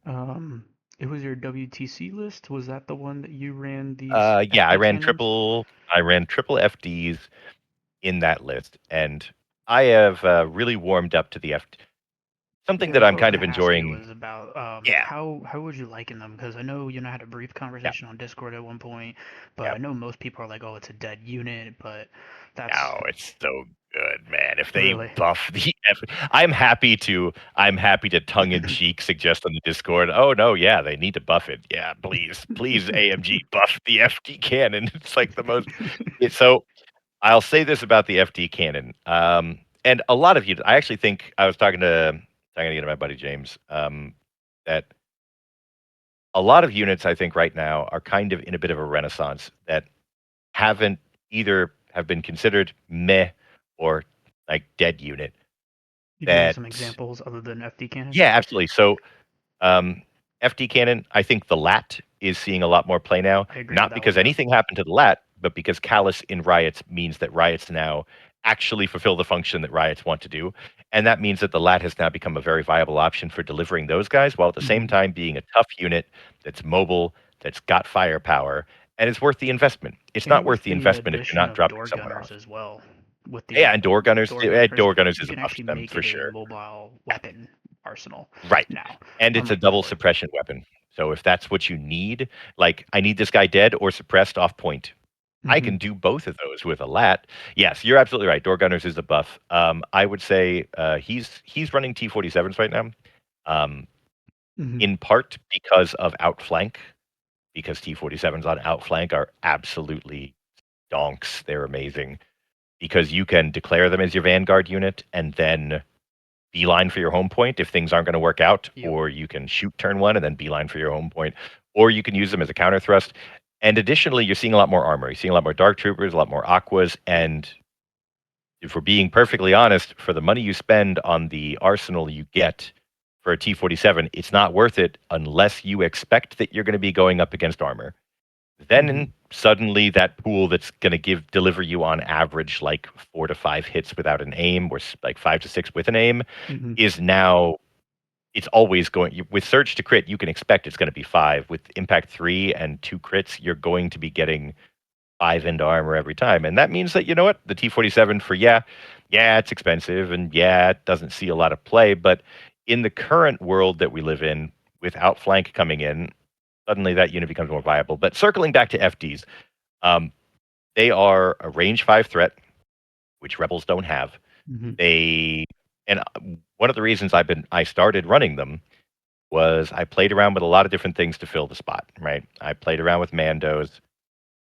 it was your WTC list. Was that the one that you ran these Yeah, FD cannons? I ran triple FDs in that list, and I have really warmed up to the F. Something Yeah, that that's I'm what I was kind of gonna ask you enjoying. was about Yeah, how would you liken them? Because I know I had a brief yeah, conversation on Discord at one point, but yeah. I know most people are like, oh, it's a dead unit, but that's Oh, it's so good, man. If they really. buff the F, I'm happy to tongue in cheek suggest on the Discord. Oh no, yeah, they need to buff it. Yeah, please, AMG buff the FD cannon. It's like the most. So I'll say this about the FD cannon. And a lot of you, I actually think I was talking to my buddy James, that a lot of units I think right now are kind of in a bit of a renaissance that haven't either have been considered meh or like dead unit. You give me That some examples other than FD cannon? yeah, absolutely. So um, FD cannon, I think the lat is seeing a lot more play now. I agree with Not that one. because Yep. anything happened to the lat, but because Callus in riots means that riots now actually fulfill the function that riots want to do. And that means that the lat has now become a very viable option for delivering those guys, while at the same Hmm. time being a tough unit that's mobile, that's got firepower, and is worth the investment. It's not And worth with the the investment if you're addition not of dropping door somewhere gunners else. as well, with Yeah, the and door gunners, door gunners, door gunners you is a can buff actually to them make for it a sure. mobile weapon arsenal Right. now, And it's a unlike double before. suppression weapon. So if that's what you need, like I need this guy dead or suppressed off point, I Hmm. can do both of those with a lat. Yes, you're absolutely right. Door Gunners is a buff. I would say he's running T-47s right now, um, Hmm. in part because of outflank, because T-47s on outflank are absolutely donks. They're amazing because you can declare them as your vanguard unit and then beeline for your home point if things aren't going to work out, Yep. or you can shoot turn one and then beeline for your home point, or you can use them as a counter thrust. And additionally, you're seeing a lot more armor. You're seeing a lot more dark troopers, a lot more aquas, and if we're being perfectly honest, for the money you spend on the arsenal you get for a T-47, it's not worth it unless you expect that you're going to be going up against armor. Hmm. Then suddenly that pool that's going to deliver you on average like 4 to 5 hits without an aim, or like 5 to 6 with an aim, Hmm. is now it's always going with surge to crit. You can expect it's going to be 5 with impact 3 and 2 crits. You're going to be getting 5 into armor every time, and that means that, you know what, the T-47 for it's expensive, and it doesn't see a lot of play, but in the current world that we live in, with outflank coming in, suddenly that unit becomes more viable. But circling back to FDs, um, they are a range 5 threat, which rebels don't have. Hmm. They and one of the reasons I started running them was I played around with a lot of different things to fill the spot, right? I played around with Mandos,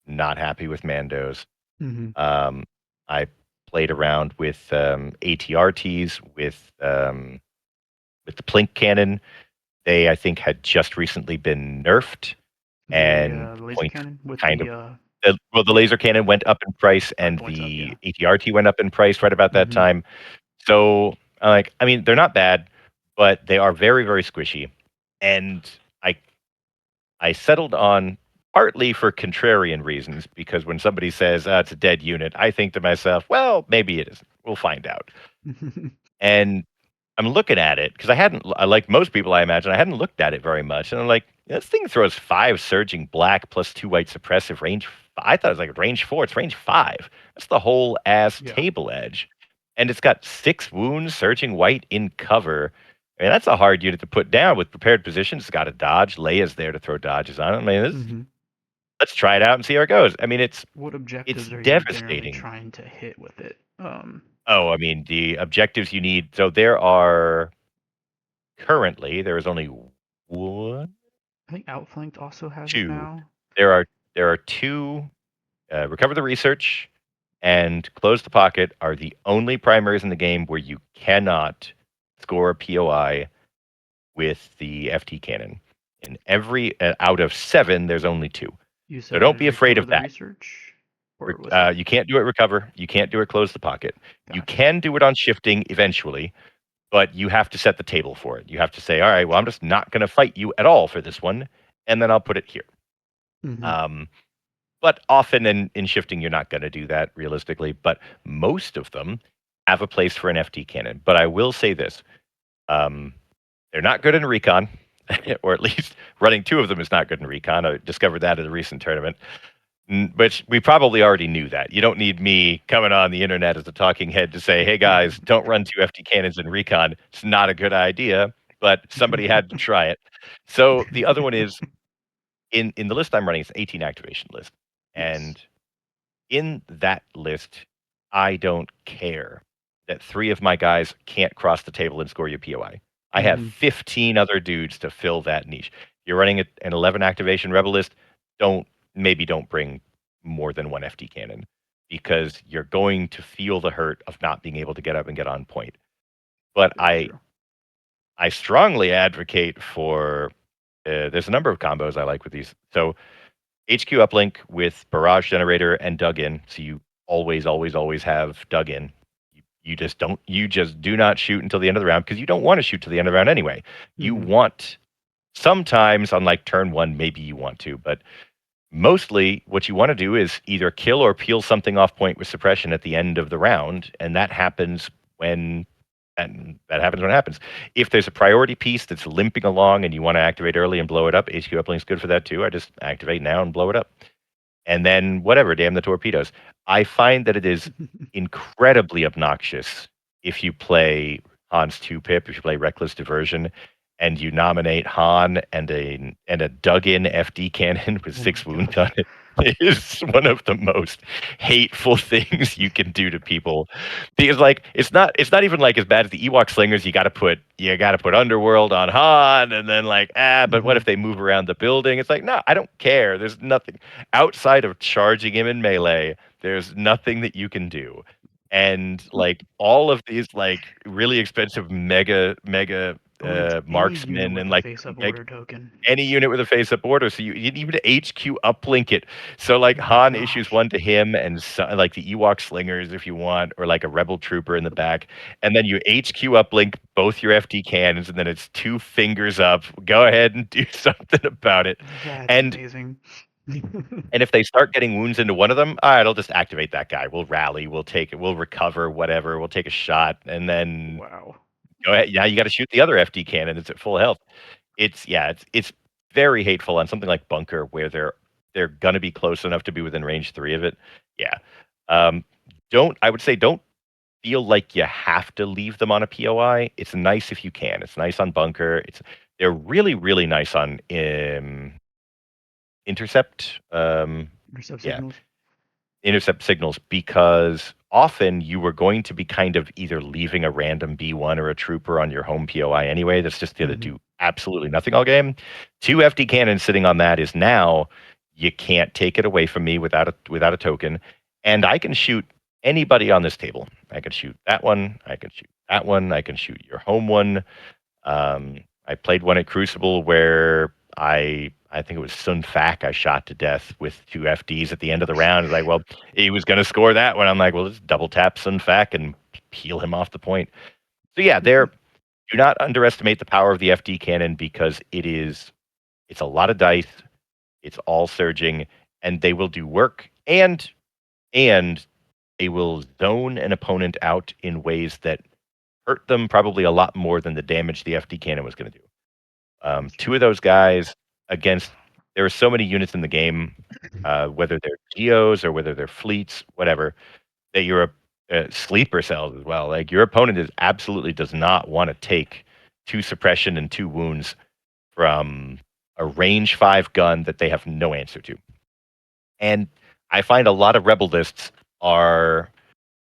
not happy with Mandos. Hmm. Um, I played around with ATRTs, with the Plink cannon. They, I think, had just recently been nerfed The and laser points cannon with kind the of well, the laser cannon went up in price, 5 points up. the Yeah. ATRT went up in price right about that Hmm. time. So, like, I mean, they're not bad, but they are very, very squishy. And I I settled on, partly for contrarian reasons, because when somebody says it's a dead unit, I think to myself, well, maybe it isn't. We'll find out. And I'm looking at it because like most people, I imagine, I hadn't looked at it very much. And I'm like, this thing throws 5 surging black plus 2 white suppressive range. I thought it was like range 4. It's range 5. That's the whole ass Yeah. table edge. And it's got 6 wounds surging white in cover. I mean, that's a hard unit to put down with prepared positions. It's got a dodge. Leia's there to throw dodges on it. I mean, Hmm. let's try it out and see how it goes. I mean, What it's objectives are you generally devastating. trying to hit with it? Oh, I mean, the objectives you need. So there are currently there is only one, I think Outflanked also has it two. now. There are two. Recover the research and close the pocket are the only primaries in the game where you cannot score a POI with the FT cannon. In every out of 7, there's only 2. You So don't said be afraid recover of the that. research, or was it? You can't do it recover. You can't do it close the pocket. You Gotcha. can do it on shifting eventually, but you have to set the table for it. You have to say, all right, well, I'm just not going to fight you at all for this one, and then I'll put it here. Mm-hmm. But often in shifting, you're not going to do that realistically. But most of them have a place for an FT cannon. But I will say this: they're not good in recon, or at least running 2 of them is not good in recon. I discovered that at a recent tournament. Which we probably already knew that. You don't need me coming on the internet as a talking head to say, "Hey guys, don't run 2 FT cannons in recon. It's not a good idea." But somebody had to try it. So the other one is in the list I'm running. It's an 18 activation list, Yes. and in that list, I don't care that 3 of my guys can't cross the table and score you POI. I have Mm-hmm. 15 other dudes to fill that niche. You're running an 11 activation rebel list. Don't bring more than 1 FT cannon because you're going to feel the hurt of not being able to get up and get on point. But Very true. I strongly advocate for there's a number of combos I like with these. So HQ uplink with barrage generator and dug in. So you always have dug in. You just do not shoot until the end of the round because you don't want to shoot till the end of the round anyway. You Mm-hmm. want sometimes on like turn 1, maybe you want to, but mostly what you want to do is either kill or peel something off point with suppression at the end of the round, and that happens when that happens when it happens. If there's a priority piece that's limping along and you want to activate early and blow it up, HQ uplink's good for that too. I just activate now and blow it up. And then whatever, damn the torpedoes. I find that it is incredibly obnoxious if you play Han's 2 pip, if you play Reckless Diversion, and you nominate Han and a dug-in FD cannon with Oh 6 my wounds on gosh. it. It is one of the most hateful things you can do to people. Because like it's not even like as bad as the Ewok slingers. You gotta put Underworld on Han, and then like but what Mm-hmm. if they move around the building? It's like no, I don't care. There's nothing outside of charging him in melee. There's nothing that you can do. And like all of these like really expensive mega Oh, and it's any unit marksmen with and a like face-up meg- order token. any unit with a face up order. So you even HQ uplink it. So like Oh my Han issues gosh. one to him and so, like the Ewok slingers if you want, or like a rebel trooper in the back. And then you HQ uplink both your FD cannons, and then it's 2 fingers up. Go ahead and do something about it. That's And amazing. and if they start getting wounds into one of them, all right, I'll just activate that guy. We'll rally, we'll take it, we'll recover, whatever. We'll take a shot, and then Wow. go ahead. Yeah, you got to shoot the other FD cannon. It's at full health. It's very hateful on something like bunker where they're gonna be close enough to be within range 3 of it. Yeah. Um, don't feel like you have to leave them on a POI. It's nice if you can. It's nice on bunker. They're really really nice on intercept. Intercept Yeah, signals. intercept signals because often you were going to be kind of either leaving a random B1 or a trooper on your home POI anyway. That's just going to Mm-hmm. do absolutely nothing all game. 2 FD cannons sitting on that is now you can't take it away from me without a token, and I can shoot anybody on this table. I can shoot that one. I can shoot that one. I can shoot your home one. I played one at Crucible where I think it was Sun Fac I shot to death with 2 FDs at the end of the round. It's like, well, he was going to score that one. I'm like, well, let's double tap Sun Fac and peel him off the point. So yeah, do not underestimate the power of the FD cannon because it's a lot of dice. It's all surging, and they will do work, and they will zone an opponent out in ways that hurt them probably a lot more than the damage the FD cannon was going to do. That's 2 true. of those guys against there are so many units in the game, whether they're geos or whether they're fleets, whatever, that you're a sleeper cells as well. Like your opponent absolutely does not want to take 2 suppression and 2 wounds from a range 5 gun that they have no answer to. And I find a lot of rebel lists are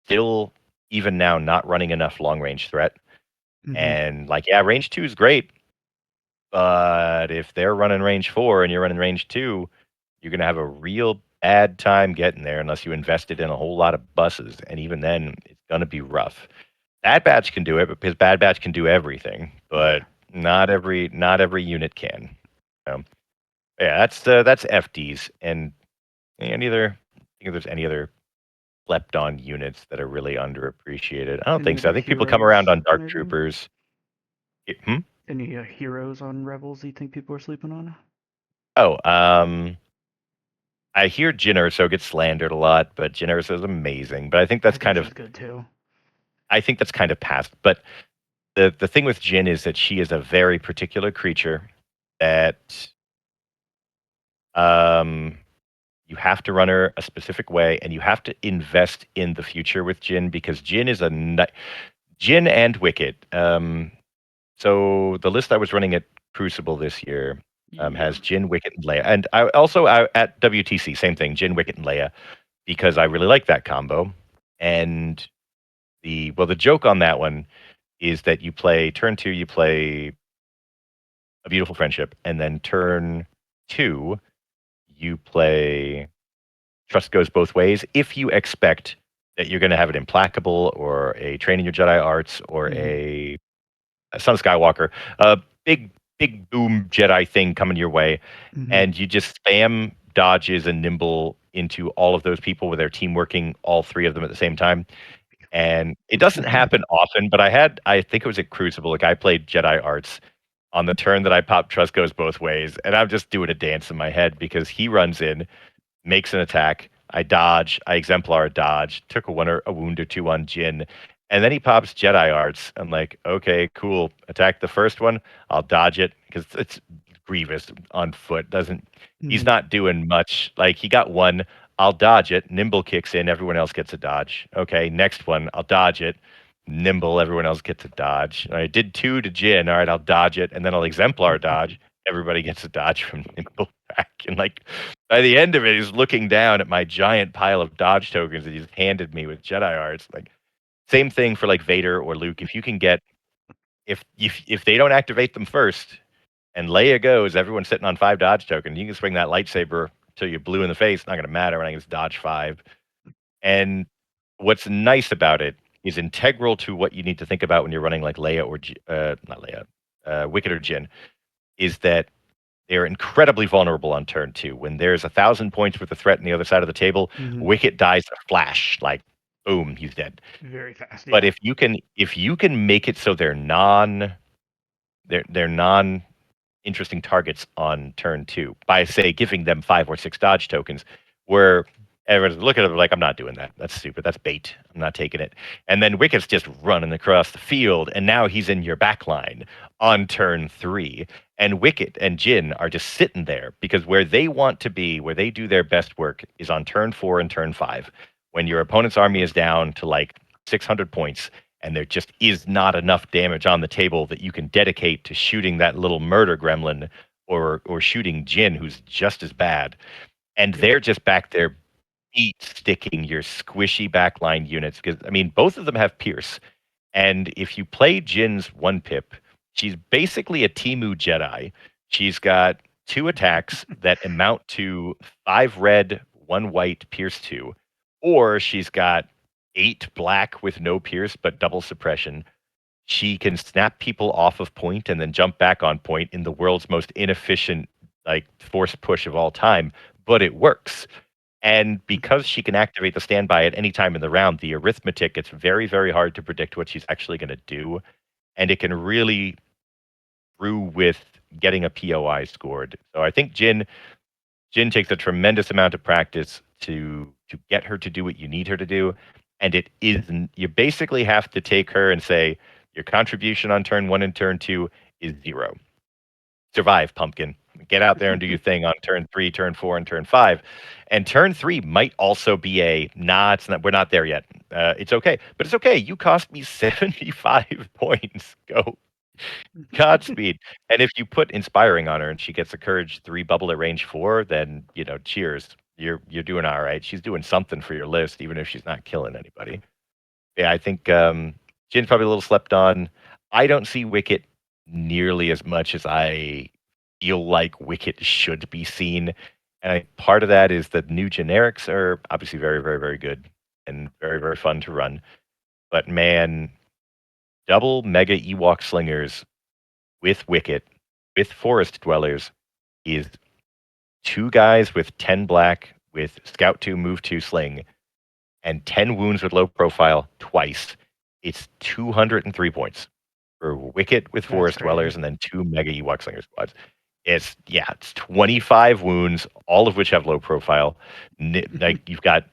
still even now not running enough long range threat. Hmm. And like, yeah, range 2 is great, but if they're running range 4 and you're running range 2, you're gonna have a real bad time getting there unless you invested in a whole lot of buses, and even then, it's gonna be rough. Bad Batch can do it because Bad Batch can do everything, Yeah. but not every unit can. So, yeah, that's FDs, and any other I think if there's any other slept on units that are really underappreciated. I don't Any think so. I other think people come around heroes, on Dark maybe? Troopers. Hmm? Any heroes on Rebels you think people are sleeping on? Oh, I hear Jyn Erso gets slandered a lot, but Jyn Erso is amazing. But I think she's good too. I think that's kind of past. But the thing with Jyn is that she is a very particular creature that um you have to run her a specific way, and you have to invest in the future with Jyn because Jyn is Jyn and Wicket. So the list I was running at Crucible this year Yeah. has Jyn, Wicket, and Leia, and at WTC same thing, Jyn, Wicket, and Leia, because I really like that combo. And the joke on that one is that you play turn 2, you play A Beautiful Friendship, and then turn 2, you play Trust Goes Both Ways if you expect that you're going to have an Implacable or a Training Your Jedi Arts or Hmm. a Son of Skywalker, a big boom Jedi thing coming your way, Hmm. and you just spam dodges and nimble into all of those people with their team working all three of them at the same time. And it doesn't happen often, but I think it was at Crucible, like I played Jedi Arts on the turn that I popped Trust Goes Both Ways, and I'm just doing a dance in my head because he runs in, makes an attack. I dodge. I exemplar dodge. Took a wound or two on Jin, and then he pops Jedi Arts. I'm like, okay, cool. Attack the first one. I'll dodge it because it's Grievous on foot. Doesn't He's Hmm. not doing much. Like he got one. I'll dodge it. Nimble kicks in. Everyone else gets a dodge. Okay, next one. I'll dodge it. Nimble. Everyone else gets a dodge. I did two to Jin. All right, I'll dodge it, and then I'll exemplar dodge. Everybody gets a dodge from Nimble back, and like by the end of it, he's looking down at my giant pile of dodge tokens that he's handed me with Jedi Arts. Like same thing for like Vader or Luke. If you can get if they don't activate them first and Leia goes, everyone's sitting on 5 dodge tokens. You can swing that lightsaber till you're blue in the face. Not going to matter when I can just dodge 5. And what's nice about it is integral to what you need to think about when you're running like Leia or not Leia, Wicket or Jin, is that they're incredibly vulnerable on turn 2. When there's 1,000 points worth of threat on the other side of the table, Hmm. Wicket dies in a flash, like boom, he's dead. Very fast. But Yeah. if you can make it so they're non interesting targets on turn 2 by say giving them 5 or 6 dodge tokens, where everyone's looking at them like, I'm not doing that. That's stupid. That's bait. I'm not taking it. And then Wicket's just running across the field, and now he's in your back line on turn 3. And Wicket and Jin are just sitting there because where they want to be, where they do their best work, is on turn 4 and turn 5. When your opponent's army is down to like 600 points, and there just is not enough damage on the table that you can dedicate to shooting that little murder gremlin or shooting Jin, who's just as bad. And Yep. they're just back there beat sticking your squishy backline units because I mean both of them have Pierce. And if you play Jin's one pip, she's basically a Timu Jedi. She's got 2 attacks that amount to 5 red, 1 white, Pierce 2. Or she's got 8 black with no Pierce but double suppression. She can snap people off of point and then jump back on point in the world's most inefficient like force push of all time, but it works. And because she can activate the standby at any time in the round, the arithmetic, it's very, very hard to predict what she's actually going to do. And it can really screw with getting a POI scored. So I think Jin takes a tremendous amount of practice to get her to do what you need her to do. And it isn't you basically have to take her and say, your contribution on turn 1 and turn 2 is 0. Survive, pumpkin. Get out there and do your thing on turn 3, turn 4, and turn 5. And turn 3 might also be it's not, we're not there yet. It's okay. But it's okay. You cost me 75 points. Go. Godspeed. And if you put inspiring on her and she gets a courage 3 bubble at range 4, then, cheers. You're doing all right. She's doing something for your list, even if she's not killing anybody. Yeah, I think Jin's probably a little slept on. I don't see Wicket nearly as much as I feel like Wicket should be seen. And part of that is that new generics are obviously very, very, very good and very, very fun to run. But man, double mega Ewok slingers with Wicket, with Forest Dwellers, is 2 guys with 10 black with Scout 2, Move 2 sling, and 10 wounds with low profile twice. It's 203 points for Wicket with That's Forest crazy. Dwellers and then 2 Mega Ewok Slinger squads. It's 25 wounds, all of which have low profile. Like you've got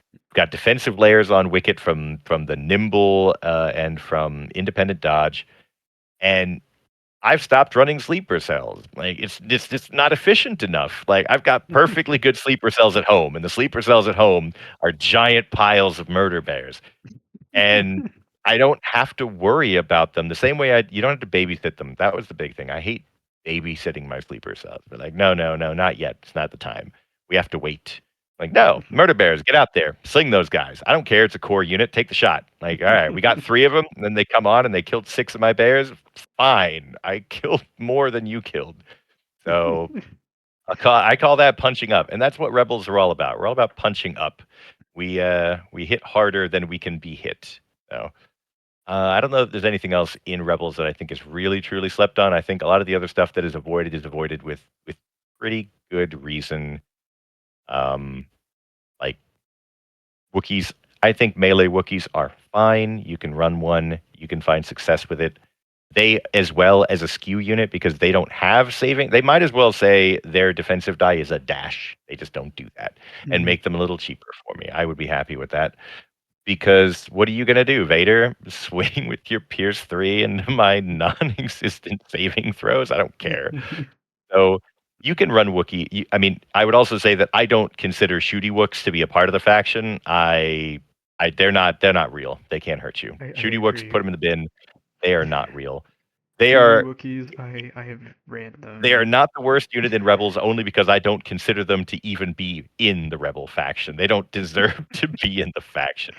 defensive layers on Wicket from the Nimble and from Independent Dodge, and I've stopped running sleeper cells. Like it's just not efficient enough. Like I've got perfectly good sleeper cells at home, and the sleeper cells at home are giant piles of murder bears. And I don't have to worry about them the same way you don't have to babysit them. That was the big thing. I hate babysitting my sleeper cells. They're like, no, no, no, not yet. It's not the time. We have to wait. Like, no, murder bears, get out there, sling those guys. I don't care. It's a core unit. Take the shot. Like, all right, we got 3 of them, and then they come on and they killed 6 of my bears. Fine, I killed more than you killed. So I call that punching up, and that's what rebels are all about. We're all about punching up. We hit harder than we can be hit. So I don't know if there's anything else in Rebels that I think is really truly slept on. I think a lot of the other stuff that is avoided with pretty good reason. Like Wookiees, I think melee Wookiees are fine. You can run one. You can find success with it. They, as well as a skew unit, because they don't have saving, they might as well say their defensive die is a dash. They just don't do that and make them a little cheaper for me. I would be happy with that. Because what are you gonna do, Vader? Swing with your Pierce 3 into my non-existent saving throws? I don't care. So you can run Wookiee. I mean, I would also say that I don't consider Shooty Wooks to be a part of the faction. They're not real. They can't hurt you. I Shooty Wooks, put agree. them in the bin. They are not real. They Shooty are Wookiees, I have ran they are them. not the worst unit in Rebels only because I don't consider them to even be in the Rebel faction. They don't deserve to be in the faction.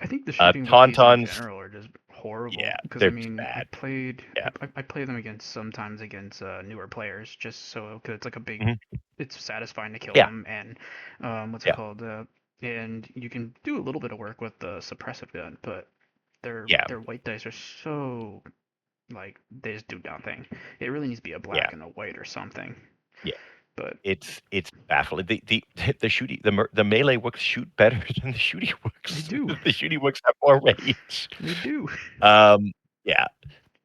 I think the shooting Wookiees in Tauntauns, general are just horrible yeah, because I they're just mean bad. Yeah. I play them against sometimes against newer players just so because it's like a big Mhm. it's satisfying to kill Yeah. them and what's it Yeah. called and you can do a little bit of work with the suppressive gun but Yeah. their white dice are so like they just do nothing. It really needs to be a Yeah. black and a white or something. Yeah. But It's baffling. The shooty the melee wooks shoot better than the shooty they wooks. do. The shooty wooks have more range. They do. Yeah.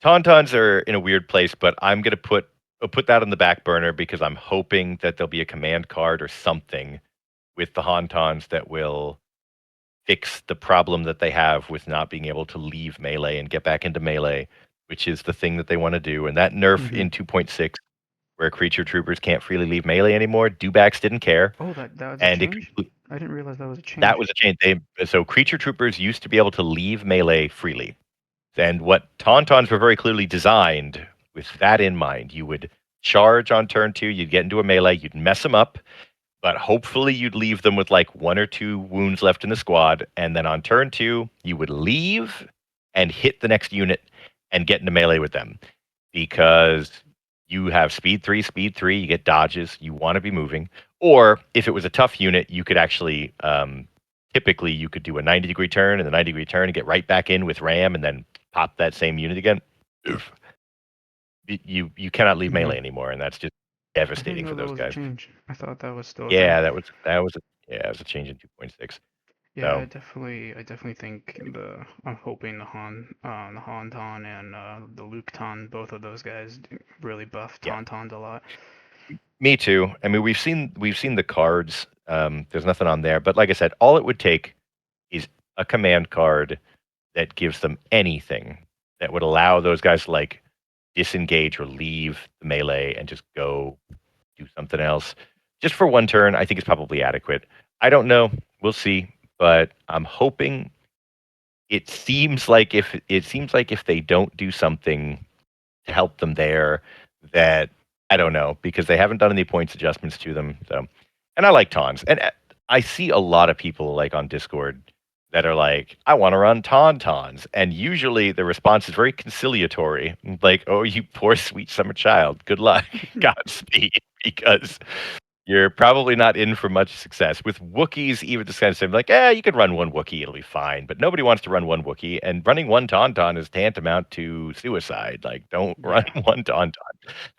Tauntauns are in a weird place, but I'm gonna put that on the back burner because I'm hoping that there'll be a command card or something with the Hauntauns that will fix the problem that they have with not being able to leave melee and get back into melee, which is the thing that they want to do. And that nerf Hmm. in 2.6, where creature troopers can't freely leave melee anymore, Dewbacks didn't care, Oh, that was a and change? I didn't realize that was a that change. was a change. So creature troopers used to be able to leave melee freely, and what Tauntauns were very clearly designed with that in mind. You would charge on turn 2, you'd get into a melee, you'd mess them up, but hopefully you'd leave them with like 1 or 2 wounds left in the squad, and then on turn 2 you would leave and hit the next unit and get into melee with them because you have speed 3, you get dodges, you want to be moving. Or if it was a tough unit, you could actually typically you could do a 90-degree turn and the 90-degree turn and get right back in with ram and then pop that same unit again. Oof. You cannot leave Hmm. melee anymore, and that's just I didn't devastating know for that those was a guys. change. I thought that was still a thing. Yeah, that was a change in 2.6. Yeah, So I definitely think I'm hoping the Haunton and the Luketon, both of those guys really buff yeah, Tauntauns a lot. me too. I mean, we've seen the cards. There's nothing on there, but like I said, all it would take is a command card that gives them anything that would allow those guys to like disengage or leave the melee and just go do something else. Just for one turn, I think it's probably adequate. I don't know. We'll see, but I'm hoping. It seems like if they don't do something to help them there, that I don't know because they haven't done any points adjustments to them. So, and I like Tawns, and I see a lot of people like on Discord that are like, I want to run Tauntauns. And usually the response is very conciliatory. Like, oh, you poor sweet summer child. Good luck. Godspeed. Because you're probably not in for much success. With Wookiees, even this kind of stuff, like, you could run one Wookiee, it'll be fine. But nobody wants to run one Wookiee, and running one Tauntaun is tantamount to suicide. Like, don't run Yeah. one Tauntaun.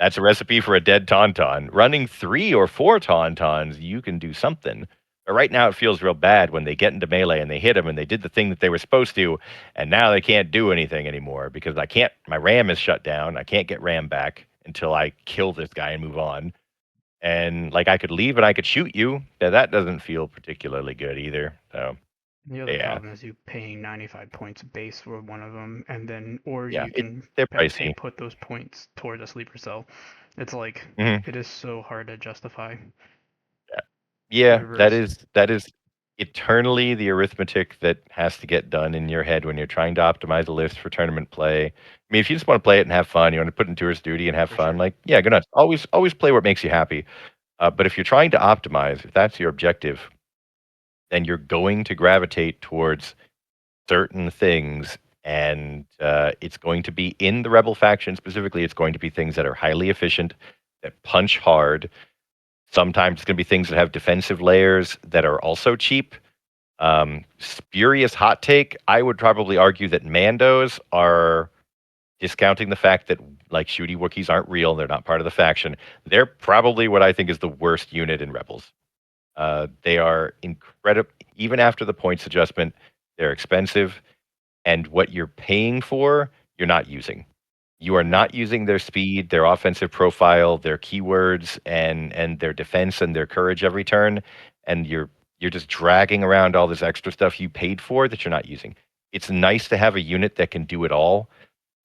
That's a recipe for a dead Tauntaun. Running 3 or 4 Tauntauns, you can do something. But right now, it feels real bad when they get into melee and they hit them and they did the thing that they were supposed to, and now they can't do anything anymore because I can't. My RAM is shut down. I can't get RAM back until I kill this guy and move on. And like I could leave and I could shoot you. That doesn't feel particularly good either. So The other yeah, problem is you paying 95 points base for one of them, and then or yeah, you can they're pricey. put those points towards a sleeper cell. It's like Hmm. it is so hard to justify. Yeah, that Reverse. is eternally the arithmetic that has to get done in your head when you're trying to optimize a list for tournament play. I mean, if you just want to play it and have fun, you want to put in tourist duty and have For fun, sure. like yeah, go nuts. Always play what makes you happy. But if you're trying to optimize, if that's your objective, then you're going to gravitate towards certain things, and it's going to be in the rebel faction specifically. It's going to be things that are highly efficient, that punch hard. Sometimes it's going to be things that have defensive layers that are also cheap. Spurious hot take, I would probably argue that Mandos are discounting the fact that like shooty Wookiees aren't real, they're not part of the faction. They're probably what I think is the worst unit in Rebels. They are incredible, even after the points adjustment. They're expensive, and what you're paying for, you're not using. You are Yeah. not using their speed, their offensive profile, their keywords, and their defense and their courage every turn, and you're just dragging around all this extra stuff you paid for that you're not using. It's nice to have a unit that can do it all,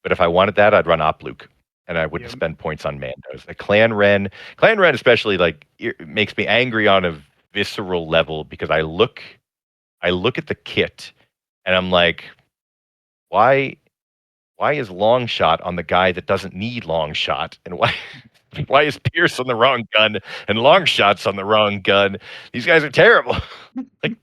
but if I wanted that, I'd run Opluke, and I wouldn't Yep. spend points on Mandos. A Clan Ren especially, like it makes me angry on a visceral level because I look at the kit and I'm like, why why is long shot on the guy that doesn't need long shot? And why is Pierce on the wrong gun and long shots on the wrong gun? These guys are terrible. Like,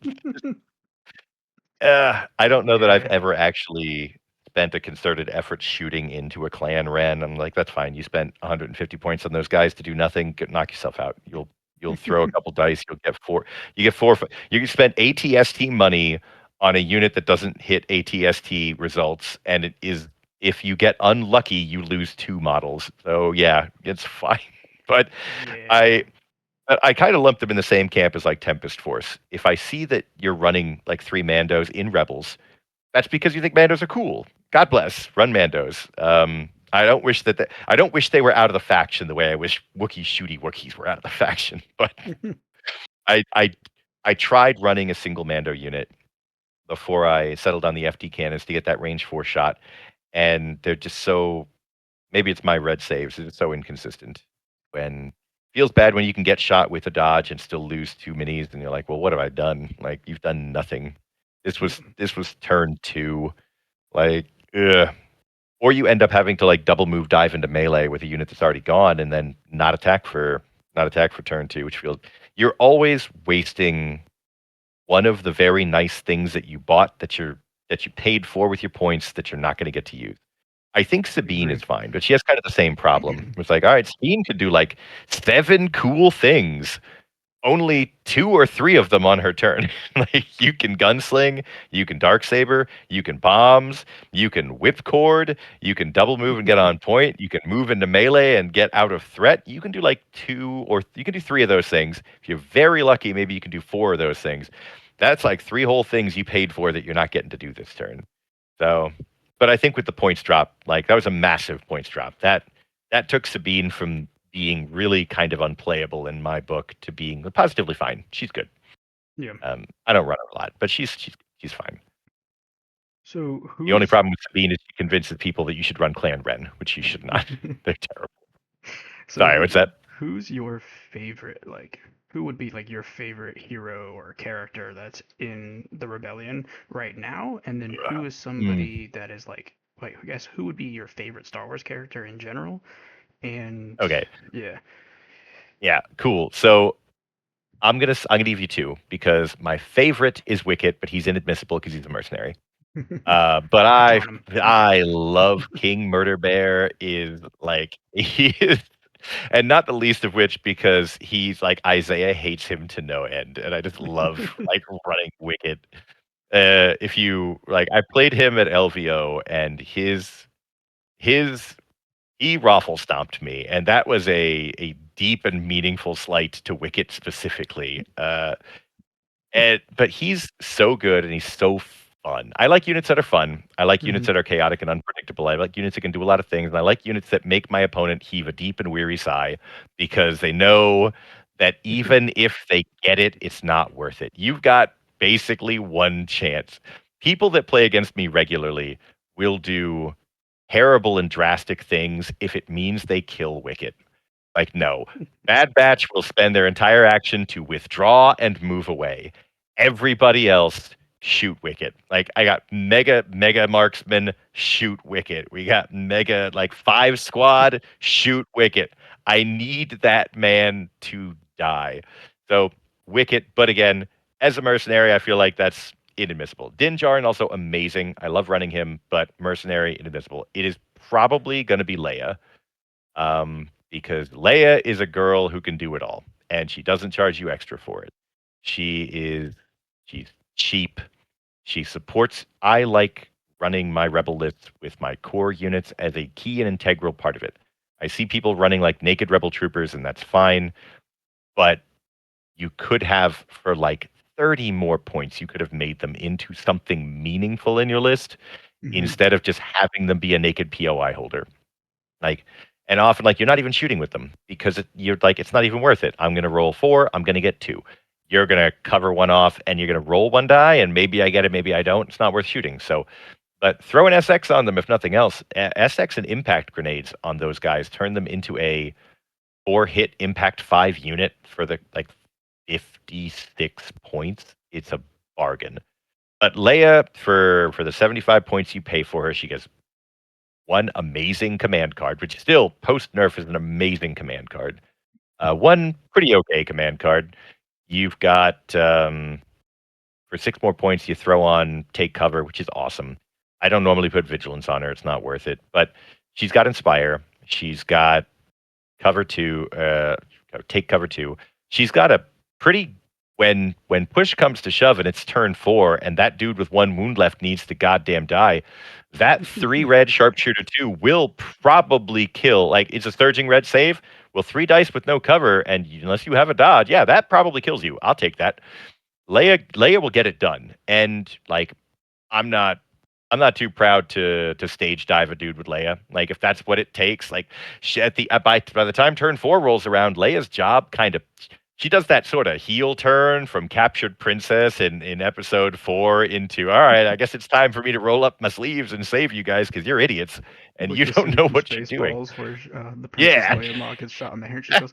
I don't know that I've Yeah. ever actually spent a concerted effort shooting into a clan Ren. I'm like, that's fine. You spent 150 points on those guys to do nothing. Knock yourself out. You'll throw a couple dice. You'll get four. You get four. You can spend ATST money on a unit that doesn't hit ATST results, and it is if you get unlucky, you lose 2 models. So yeah, it's fine. But Yeah. I I kind of lump them in the same camp as like Tempest Force. If I see that you're running like 3 Mandos in Rebels, that's because you think Mandos are cool. God bless, run Mandos. I don't wish I don't wish they were out of the faction the way I wish Wookiee shooty Wookiees were out of the faction. But I I I tried running a single Mando unit before I settled on the FD cannons to get that range 4 shot, and they're just so maybe it's my red saves. It's so inconsistent. When feels bad when you can get shot with a dodge and still lose 2 minis, and you're like, well, what have I done? Like you've done nothing. Yep. This was turn 2. Like, ugh. Or you end up having to like double move dive into melee with a unit that's already gone, and then not attack for turn 2, which feels you're always wasting one of the very nice things that you bought that you paid for with your points that you're not going to get to use. I think Sabine Agree. is fine, but she has kind of the same problem. It's like, all right, Sabine could do like 7 cool things, only 2 or 3 of them on her turn. Like you can gunsling, you can dark saber, you can bombs, you can whipcord, you can double move and get on point, you can move into melee and get out of threat. You can do like 2 or you can do 3 of those things. If you're very lucky, maybe you can do 4 of those things. That's like 3 whole things you paid for that you're not getting to do this turn. So, but I think with the points drop, like that was a massive points drop. That took Sabine from being really kind of unplayable in my book to being positively fine. She's good. Yeah. I don't run her a lot, but she's fine. So The only who's problem with Sabine is she convinces people that you should run Clan Ren, which you should not. They're terrible. so Sorry, what's that? who's your favorite, like who would be like your favorite hero or character that's in the rebellion right now, and then who is Hmm. somebody that is like I guess who would be your favorite Star Wars character in general? And Okay. yeah. Yeah. Cool. So I'm gonna give you two because my favorite is Wicket, but he's inadmissible because he's a mercenary. But I'm I drawing him. I love King Murder Bear is like he is, and not the least of which because he's like Isaiah hates him to no end, and I just love like running Wicket. If you like, I played him at LVO, and his he raffle stomped me, and that was a deep and meaningful slight to Wicket specifically. But he's so good and he's so fun. I like units that are fun. I like units Mhm. that are chaotic and unpredictable. I like units that can do a lot of things. And I like units that make my opponent heave a deep and weary sigh because they know that even if they get it, it's not worth it. You've got basically one chance. People that play against me regularly will do terrible and drastic things if it means they kill Wicket. Like, no. Bad Batch will spend their entire action to withdraw and move away. Everybody else shoot Wicket. Like, I got mega marksman, shoot Wicket. We got mega like 5 squad, shoot Wicket. I need that man to die. So Wicket, but again, as a mercenary, I feel like that's inadmissible. Din Djarin also amazing. I love running him, but mercenary inadmissible. It is probably going to be Leia, because Leia is a girl who can do it all, and she doesn't charge you extra for it. She's cheap. She supports. I like running my rebel list with my core units as a key and integral part of it. I see people running like naked rebel troopers, and that's fine, but you could have for like 30 more points, you could have made them into something meaningful in your list Mhm. instead of just having them be a naked POI holder. Like, and often like you're not even shooting with them because you're like it's not even worth it. I'm gonna roll 4. I'm gonna get 2. You're gonna cover one off, and you're gonna roll one die, and maybe I get it, maybe I don't. It's not worth shooting. So, but throw an SX on them if nothing else. SX and impact grenades on those guys turn them into a 4-hit impact 5 unit for the like 56 points. It's a bargain. But Leia, for the 75 points you pay for her, she gets one amazing command card, which still post nerf is an amazing command card. One pretty okay command card. You've got for 6 more points, you throw on take cover, which is awesome. I don't normally put vigilance on her; it's not worth it. But she's got inspire. She's got cover 2. Take cover 2. She's got a pretty when push comes to shove and it's turn 4 and that dude with 1 wound left needs to goddamn die, that 3 red sharpshooter 2 will probably kill. Like, it's a surging red save. Well, 3 dice with no cover, and unless you have a dodge, yeah, that probably kills you. I'll take that. Leia will get it done. And like, I'm not too proud to stage dive a dude with Leia. Like, if that's what it takes, like by the time turn 4 rolls around, Leia's job kind of, she does that sort of heel turn from captured princess in episode 4 into, all right, I guess it's time for me to roll up my sleeves and save you guys because you're idiots and Like you the don't scene know from what you're doing. Spaceballs where the Princess Yeah. Leia Mock gets shot in the hair, and she goes,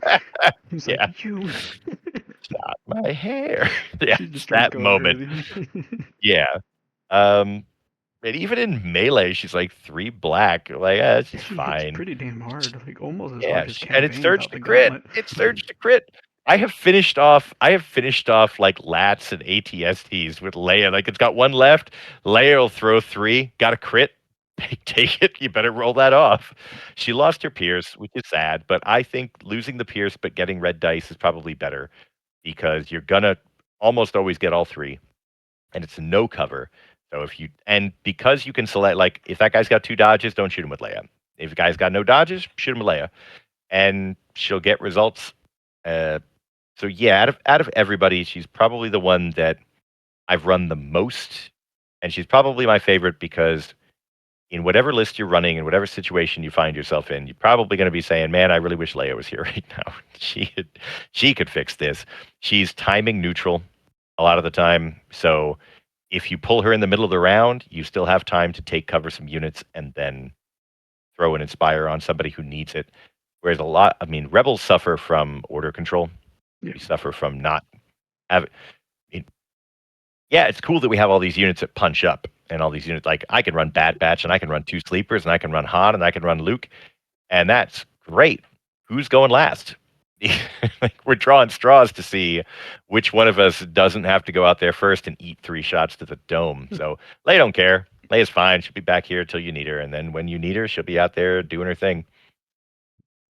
"He's Yeah. like you." It's not my hair. Yeah, She it's just starts that going moment. crazy. Yeah. And even in melee, she's like 3 black. Like, she's She hits fine. pretty damn hard, like almost as Yeah, hard as and it's campaign surge without to the crit. gauntlet. It's surge to crit. I have finished off like lats and ATSTs with Leia. Like, it's got 1 left. Leia will throw 3. Got a crit. Take it. You better roll that off. She lost her Pierce, which is sad, but I think losing the Pierce but getting red dice is probably better because you're gonna almost always get all 3, and it's no cover. So because you can select, like, if that guy's got 2 dodges, don't shoot him with Leia. If the guy's got no dodges, shoot him with Leia, and she'll get results. So yeah, out of everybody, she's probably the one that I've run the most, and she's probably my favorite because in whatever list you're running, in whatever situation you find yourself in, you're probably going to be saying, "Man, I really wish Leia was here right now. She could fix this." She's timing neutral a lot of the time, so if you pull her in the middle of the round, you still have time to take cover some units and then throw an inspire on somebody who needs it. Whereas rebels suffer from order control. Yeah. We suffer from not having. Yeah, it's cool that we have all these units that punch up and all these units. Like, I can run Bad Batch and I can run 2 sleepers and I can run Han and I can run Luke, and that's great. Who's going last? like we're drawing straws to see which one of us doesn't have to go out there first and eat 3 shots to the dome. So Lay don't care. Lay is fine. She'll be back here until you need her, and then when you need her, she'll be out there doing her thing.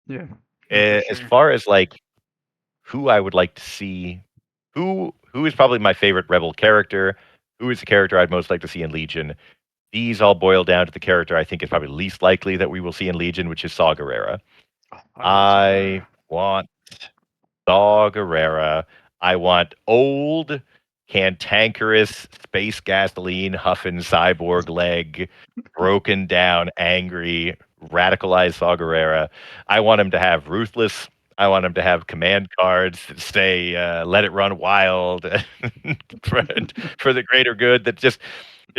Yeah. No, for As sure. far as like who I would like to see, who is probably my favorite Rebel character, who is the character I'd most like to see in Legion. These all boil down to the character I think is probably least likely that we will see in Legion, which is Saw Gerrera. Oh, I love Saw I Gerrera. want Saw Gerrera. I want old, cantankerous, space gasoline huffing cyborg leg, broken down, angry, radicalized Saw Gerrera. I want him to have ruthless. I want him to have command cards that say "Let it run wild" for, for the greater good. That just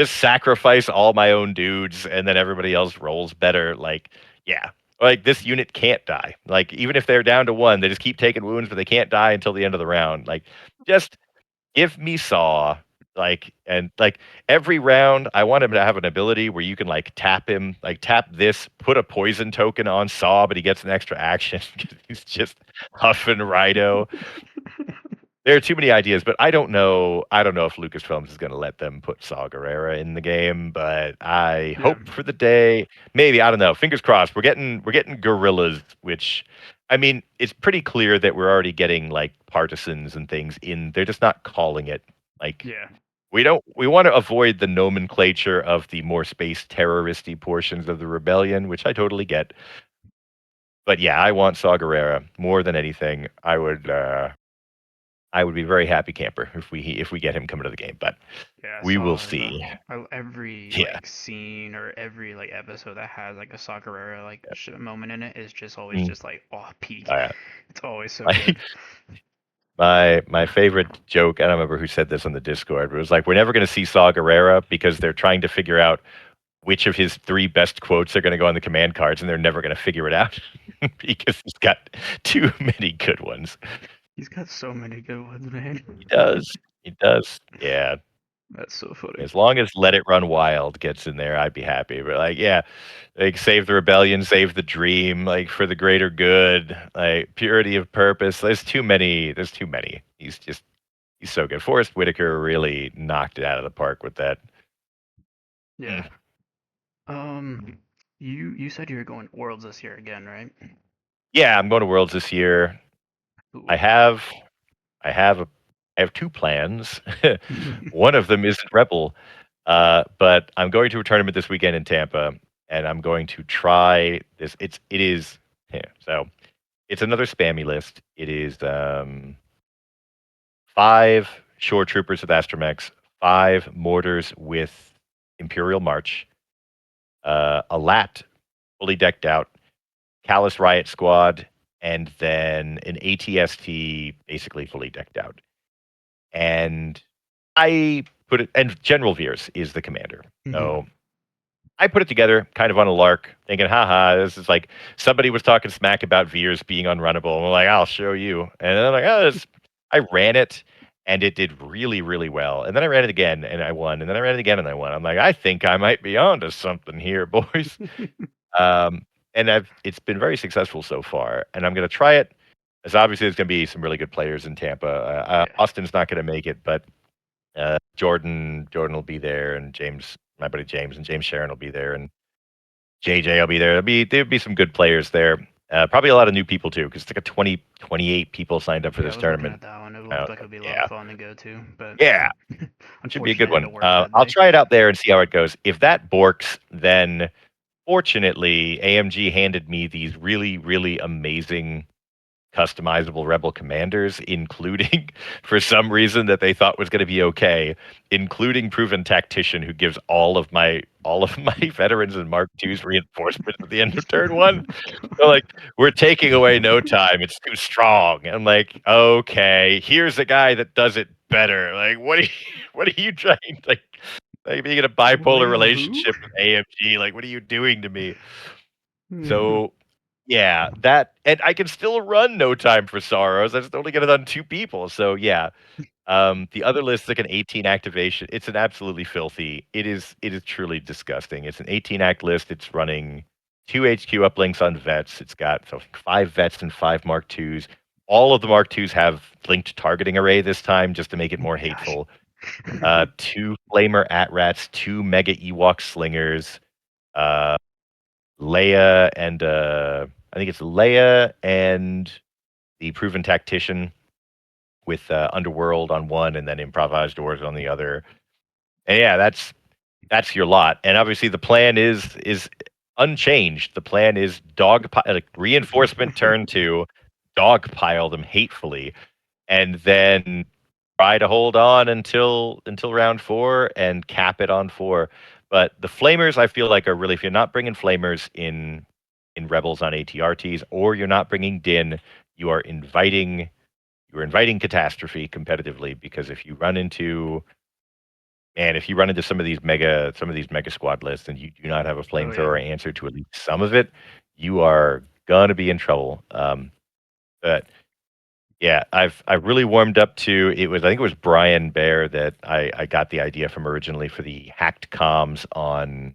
sacrifice all my own dudes, and then everybody else rolls better. Like, yeah, like this unit can't die. Like even if they're down to 1, they just keep taking wounds, but they can't die until the end of the round. Like just give me Saw. Like and like every round, I want him to have an ability where you can like tap him, like tap this, put a poison token on Saw, but he gets an extra action because he's just huffing Rido. There are too many ideas, but I don't know. I don't know if Lucasfilms is going to let them put Saw Gerrera in the game, but I Yeah. hope for the day. Maybe I don't know. Fingers crossed. We're getting gorillas, which I mean, it's pretty clear that we're already getting like partisans and things in. They're just not calling it like Yeah. we want to avoid the nomenclature of the more space terroristy portions of the rebellion, which I totally get. But yeah, I want Saw Gerrera more than anything. I would be very happy camper if we get him coming to the game, but Yeah, we will Saw. see. Every Yeah. like scene or every like episode that has like a Saw Gerrera like moment in it is just always Mm. just like peak. Uh, It's always so like good. my favorite joke, I don't remember who said this on the Discord, but it was like we're never going to see Saw Gerrera because they're trying to figure out which of his 3 best quotes are going to go on the command cards, and they're never going to figure it out because he's got too many good ones. He's got so many good ones, man. He does. He does. Yeah. That's so funny. As long as Let It Run Wild gets in there, I'd be happy. But like, yeah, like save the rebellion, save the dream, like for the greater good, like purity of purpose. There's too many. There's too many. He's so good. Forrest Whitaker really knocked it out of the park with that. Yeah. You said you were going Worlds this year again, right? Yeah, I'm going to Worlds this year. I Cool. have I have a I have 2 plans. One of them isn't Rebel, but I'm going to a tournament this weekend in Tampa, and I'm going to try this. It is yeah, so it's another spammy list. It is 5 shore troopers with astromechs, 5 mortars with Imperial March, a lat fully decked out, Callus Riot Squad, and then an ATST basically fully decked out. And I put it, and General Veers is the commander. So I put it together kind of on a lark, thinking, haha, this is like somebody was talking smack about Veers being unrunnable. And I'm like, I'll show you. And then I'm like, I ran it and it did really, really well. And then I ran it again and I won. And then I ran it again and I won. I'm like, I think I might be onto something here, boys. Um, and it's been very successful so far. And I'm going to try it. As obviously, there's going to be some really good players in Tampa. Yeah. Austin's not going to make it, but Jordan will be there, and James, my buddy James, and James Sharon will be there, and JJ will be there. There'll be some good players there. Probably a lot of new people too, because it's like a 28 people signed up for Yeah, I this was looking tournament. at that one. It looked like it would be a lot of Yeah, fun to go to, but yeah, should be a unfortunately, good I had to one. work that I'll day. try it out there and see how it goes. If that borks, then fortunately, AMG handed me these really, really amazing customizable rebel commanders, including for some reason that they thought was going to be okay, including proven tactician who gives all of my veterans and Mark II's reinforcements at the end of turn 1. So like we're taking away no time. It's too strong. I'm like, okay, here's a guy that does it better. Like what are you trying like being in a bipolar Wait, who? relationship with AMG? Like what are you doing to me? Yeah. So yeah, that and I can still run No Time for Sorrows. I just only get it on 2 people. So yeah. The other list is like an 18 activation. It's an absolutely filthy. It is truly disgusting. It's an 18 act list. It's running 2 HQ uplinks on vets. It's got 5 vets and 5 Mark IIs, all of the Mark IIs have linked targeting array this time, just to make it more Gosh. hateful. 2 Flamer At-Rats, 2 Mega Ewok Slingers, uh, Leia and I think it's Leia and the Proven Tactician with Underworld on one, and then Improvised Doors on the other. And yeah, that's your lot. And obviously, the plan is unchanged. The plan is reinforcement turn 2, dogpile them hatefully, and then try to hold on until round 4 and cap it on 4. But the flamers, I feel like, are really, if you're not bringing flamers in Rebels on ATRTs, or you're not bringing Din, you are inviting catastrophe competitively, because if you run into some of these mega squad lists and you do not have a flamethrower answer to at least some of it, you are gonna be in trouble. But yeah, I've really warmed up to it. I think it was Brian Bear that I got the idea from originally for the hacked comms on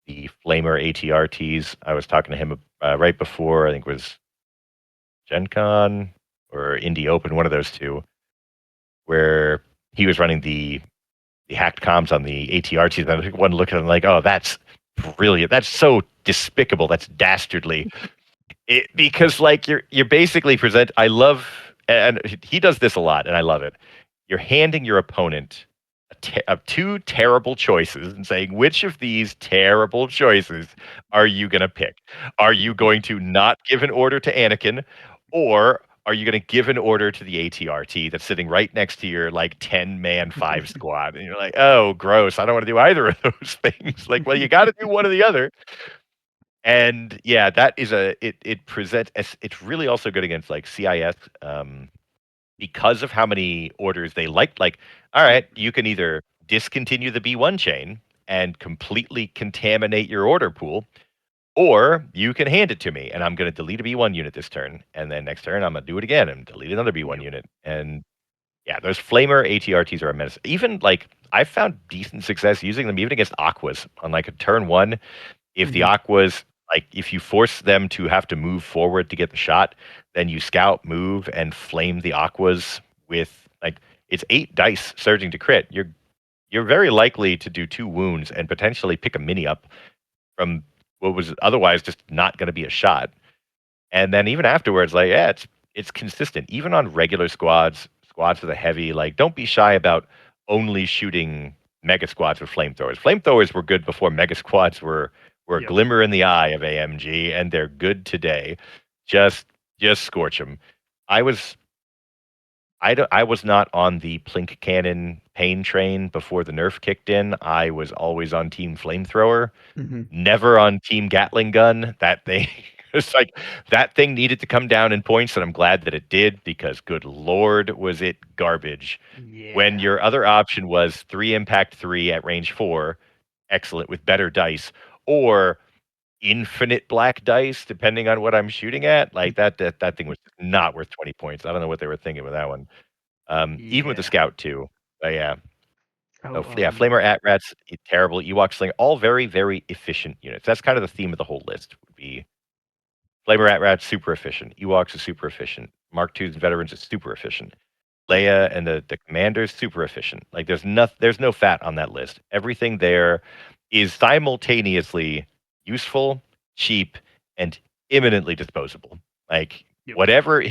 the Flamer ATRTs. I was talking to him right before, I think it was Gen Con or Indie Open, one of those two, where he was running the hacked comms on the ATRTs. And I was one looking at him like, oh, that's brilliant. That's so despicable. That's dastardly. Because like you're basically I love, and he does this a lot, and I love it. You're handing your opponent two terrible choices and saying, which of these terrible choices are you going to pick? Are you going to not give an order to Anakin, or are you going to give an order to the ATRT that's sitting right next to your like 10-man 5 squad? And you're like, oh, gross. I don't want to do either of those things. Like, well, you got to do one or the other. And yeah, that is it presents, it's really also good against like CIS, because of how many orders they like. Like, all right, you can either discontinue the B1 chain and completely contaminate your order pool, or you can hand it to me and I'm going to delete a B1 unit this turn, and then next turn I'm going to do it again and delete another B1 unit. And yeah, those Flamer ATRTs are a menace. Even like I've found decent success using them even against Aquas on like a turn 1. If the Aquas, like if you force them to have to move forward to get the shot, then you scout, move, and flame the Aquas with like it's 8 dice surging to crit. You're very likely to do 2 wounds and potentially pick a mini up from what was otherwise just not going to be a shot. And then even afterwards, like yeah, it's consistent. Even on regular squads with a heavy, like don't be shy about only shooting mega squads with flamethrowers. Flamethrowers were good before mega squads were a glimmer in the eye of AMG, and they're good today. Just scorch them. I was not on the Plink cannon pain train before the nerf kicked in. I was always on team flamethrower, never on team Gatling gun. That thing, it's like that thing needed to come down in points, and I'm glad that it did, because good lord, was it garbage. Yeah. When your other option was 3 impact 3 at range 4, excellent with better dice, or infinite black dice depending on what I'm shooting at, like that thing was not worth 20 points. I don't know what they were thinking with that one. Even with the scout too. But yeah. Flamer At-Rats, terrible. Ewok Slinger, all very, very efficient units. That's kind of the theme of the whole list. Would be Flamer At-Rats, super efficient. Ewoks is super efficient. Mark II's veterans is super efficient. Leia and the commanders, super efficient. Like there's no fat on that list. Everything there is simultaneously useful, cheap, and imminently disposable. Like whatever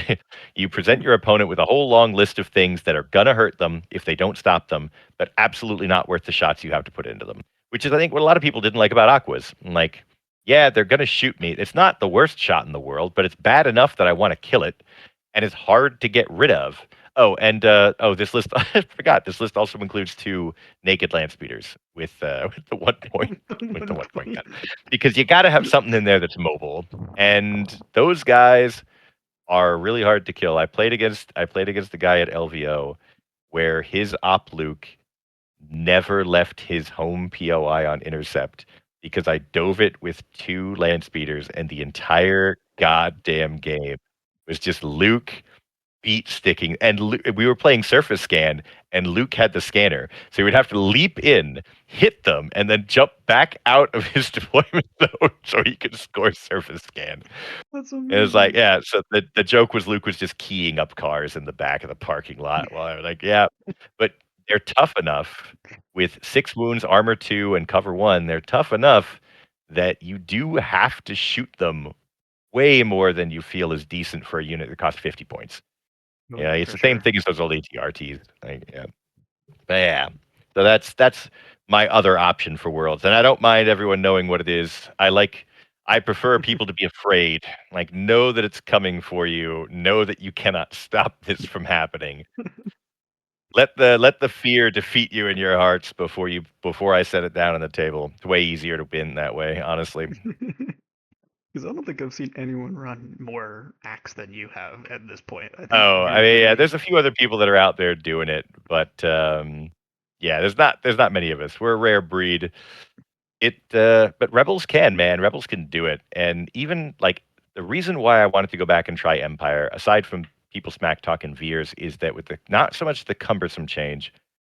you present your opponent with a whole long list of things that are gonna hurt them if they don't stop them, but absolutely not worth the shots you have to put into them. Which is, I think, what a lot of people didn't like about Aquas. Like, yeah, they're gonna shoot me. It's not the worst shot in the world, but it's bad enough that I want to kill it, and it's hard to get rid of. Oh, and this list, I forgot, this list also includes 2 naked land speeders with the 1 point with the 1 point gun. Because you got to have something in there that's mobile, and those guys are really hard to kill. I played against the guy at LVO where his op Luke never left his home POI on intercept because I dove it with 2 land speeders, and the entire goddamn game was just Luke beat sticking, and we were playing Surface Scan, and Luke had the scanner, so he would have to leap in, hit them, and then jump back out of his deployment zone so he could score Surface Scan. That's It was like, amazing. yeah. So the joke was Luke was just keying up cars in the back of the parking lot. While I was like, yeah, but they're tough enough with 6 wounds, armor 2, and cover 1. They're tough enough that you do have to shoot them way more than you feel is decent for a unit that costs 50 points. Oh Yeah, yeah, it's for the same sure. thing as those old ATRTs. Like, yeah. But yeah. So that's my other option for Worlds. And I don't mind everyone knowing what it is. I prefer people to be afraid. Like, know that it's coming for you. Know that you cannot stop this from happening. Let the fear defeat you in your hearts before I set it down on the table. It's way easier to win that way, honestly. Because I don't think I've seen anyone run more acts than you have at this point. I think Oh, you're I mean, yeah, literally. there's a few other people that are out there doing it, but yeah, there's not many of us. We're a rare breed. But Rebels can, man. Rebels can do it. And even like the reason why I wanted to go back and try Empire, aside from people smack talking Veers, is that with the not so much the cumbersome change,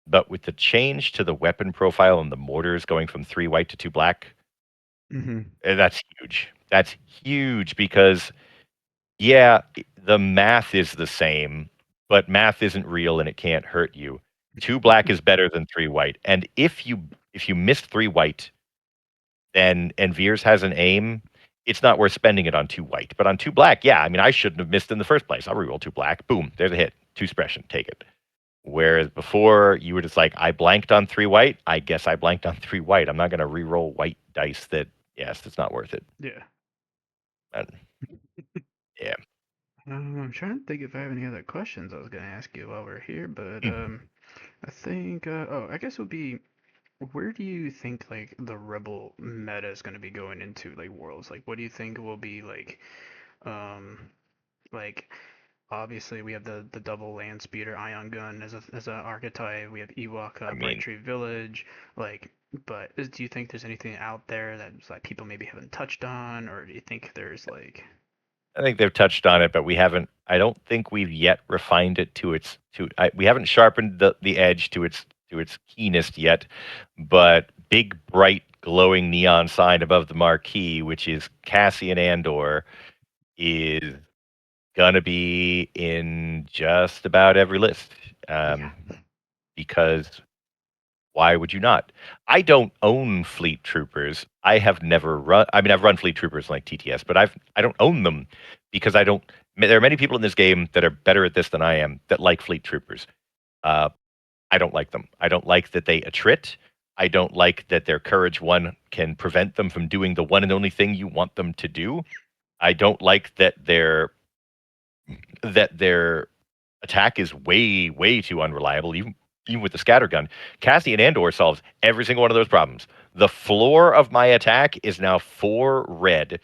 but with the change to the weapon profile and the mortars going from 3 white to 2 black, Hmm. that's huge. That's huge because yeah, the math is the same, but math isn't real and it can't hurt you. 2 black is better than 3 white. And if you miss 3 white, then and Veers has an aim, it's not worth spending it on 2 white. But on 2 black, yeah, I mean I shouldn't have missed in the first place. I'll reroll 2 black. Boom, there's a hit. 2 suppression, take it. Whereas before you were just like, I blanked on 3 white. I guess I blanked on 3 white. I'm not gonna reroll white dice that yes, it's not worth it. Yeah. And, yeah. I'm trying to think if I have any other questions I was gonna ask you while we're here, but Hmm. I think I guess it would be where do you think like the rebel meta is gonna be going into like worlds? Like what do you think will be um like obviously we have the double land speeder ion gun as a archetype. We have Ewok I Bright mean, Tree Village. Like, but do you think there's anything out there that's like people maybe haven't touched on, or do you think there's like I think they've touched on it, but we haven't. I don't think we've yet refined it to its we haven't sharpened the edge to its keenest yet. But big, bright, glowing neon sign above the marquee, which is Cassian Andor, is gonna be in just about every list. yeah? Because why would you not? I don't own Fleet Troopers. I have never run. I mean, I've run Fleet Troopers like TTS, but I don't own them because I don't. There are many people in this game that are better at this than I am that like Fleet Troopers. Uh, I don't like them. I don't like that they attrit. I don't like that their Courage 1 can prevent them from doing the one and only thing you want them to do. I don't like that their attack is way, way too unreliable, even with the scatter gun. Cassian Andor solves every single one of those problems. The floor of my attack is now 4 red,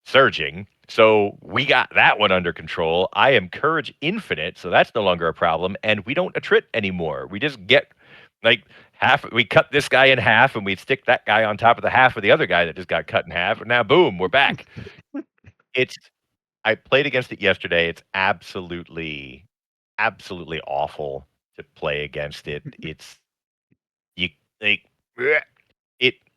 surging. So we got that one under control. I am Courage Infinite, so that's no longer a problem. And we don't attrit anymore. We just get like half. We cut this guy in half, and we stick that guy on top of the half of the other guy that just got cut in half. And now, boom, we're back. It's. I played against it yesterday. It's absolutely awful to play against it. It's you like bleh.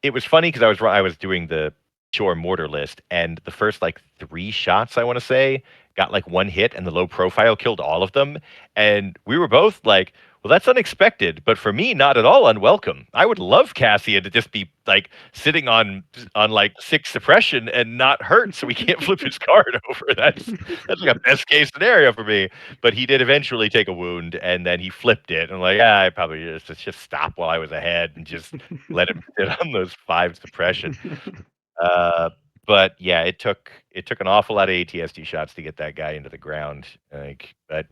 it was funny because I was doing the shore mortar list, and the first like 3 shots I want to say got like 1 hit, and the low profile killed all of them, and we were both like, well, that's unexpected, but for me, not at all unwelcome. I would love Cassian to just be like sitting on like 6 suppression and not hurt, so we can't flip his card over. That's like a best case scenario for me. But he did eventually take a wound, and then he flipped it. And I'm like, I probably just stop while I was ahead and just let him sit on those 5 suppression. Uh, but yeah, it took an awful lot of ATSD shots to get that guy into the ground. Like, but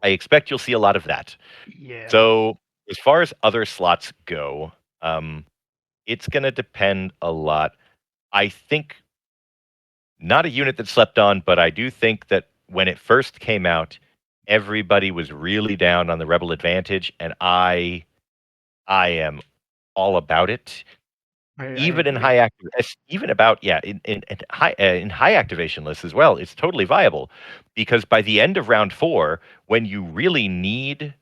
I expect you'll see a lot of that. Yeah. So as far as other slots go, um, it's gonna depend a lot. I think not a unit that slept on, but I do think that when it first came out, everybody was really down on the Rebel Advantage, and I am all about it. I even in agree. high active, even about yeah, in high activation lists as well, it's totally viable because by the end of round 4, when you really need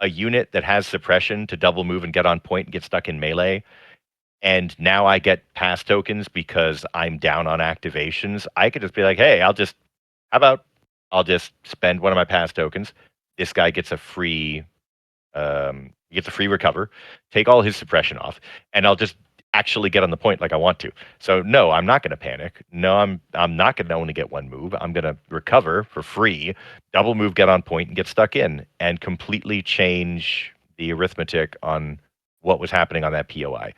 a unit that has suppression to double move and get on point and get stuck in melee, and now I get pass tokens because I'm down on activations, I could just be like, hey, how about I'll just spend one of my pass tokens. This guy gets a free recover, take all his suppression off, and I'll just actually get on the point like I want to. So no, I'm not going to panic. No, I'm not going to only get one move. I'm going to recover for free, double move, get on point, and get stuck in, and completely change the arithmetic on what was happening on that POI.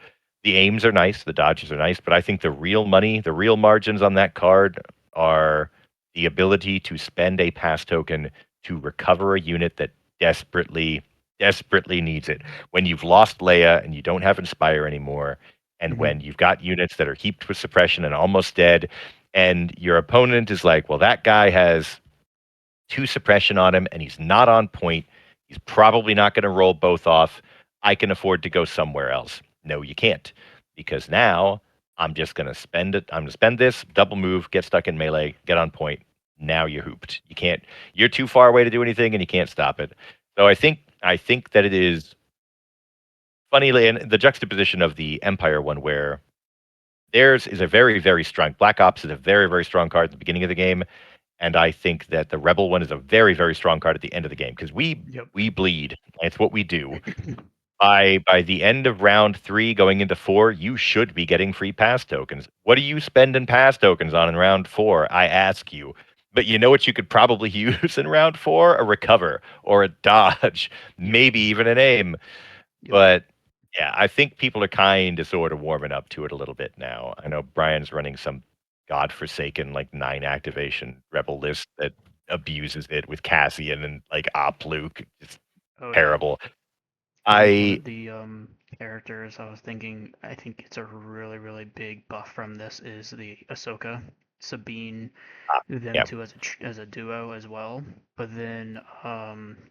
The aims are nice, the dodges are nice, but I think the real money, the real margins on that card are the ability to spend a pass token to recover a unit that desperately needs it. When you've lost Leia and you don't have Inspire anymore, and Hmm. when you've got units that are heaped with suppression and almost dead, and your opponent is like, well, that guy has 2 suppression on him and he's not on point. He's probably not going to roll both off. I can afford to go somewhere else. No, you can't. Because now I'm just going to spend it. I'm going to spend this, double move, get stuck in melee, get on point. Now you're hooped. You can't, you're too far away to do anything and you can't stop it. So I think that it is funnily in the juxtaposition of the Empire one where theirs is a very, very strong Black Ops is a very, very strong card at the beginning of the game. And I think that the Rebel one is a very, very strong card at the end of the game because Yep. we bleed. It's what we do. By the end of round 3 going into 4, you should be getting free pass tokens. What are you spending pass tokens on in round 4? I ask you. But you know what you could probably use in round 4? A recover or a dodge, Yep. maybe even an aim. Yep. But yeah, I think people are kind of sort of warming up to it a little bit now. I know Brian's running some godforsaken like 9 activation rebel list that abuses it with Cassian and like Op Luke. It's Oh yeah. terrible. I think one I of the characters I was thinking I think it's a really really big buff from this is the Ahsoka, Sabine, them yeah, two as a duo as well. But then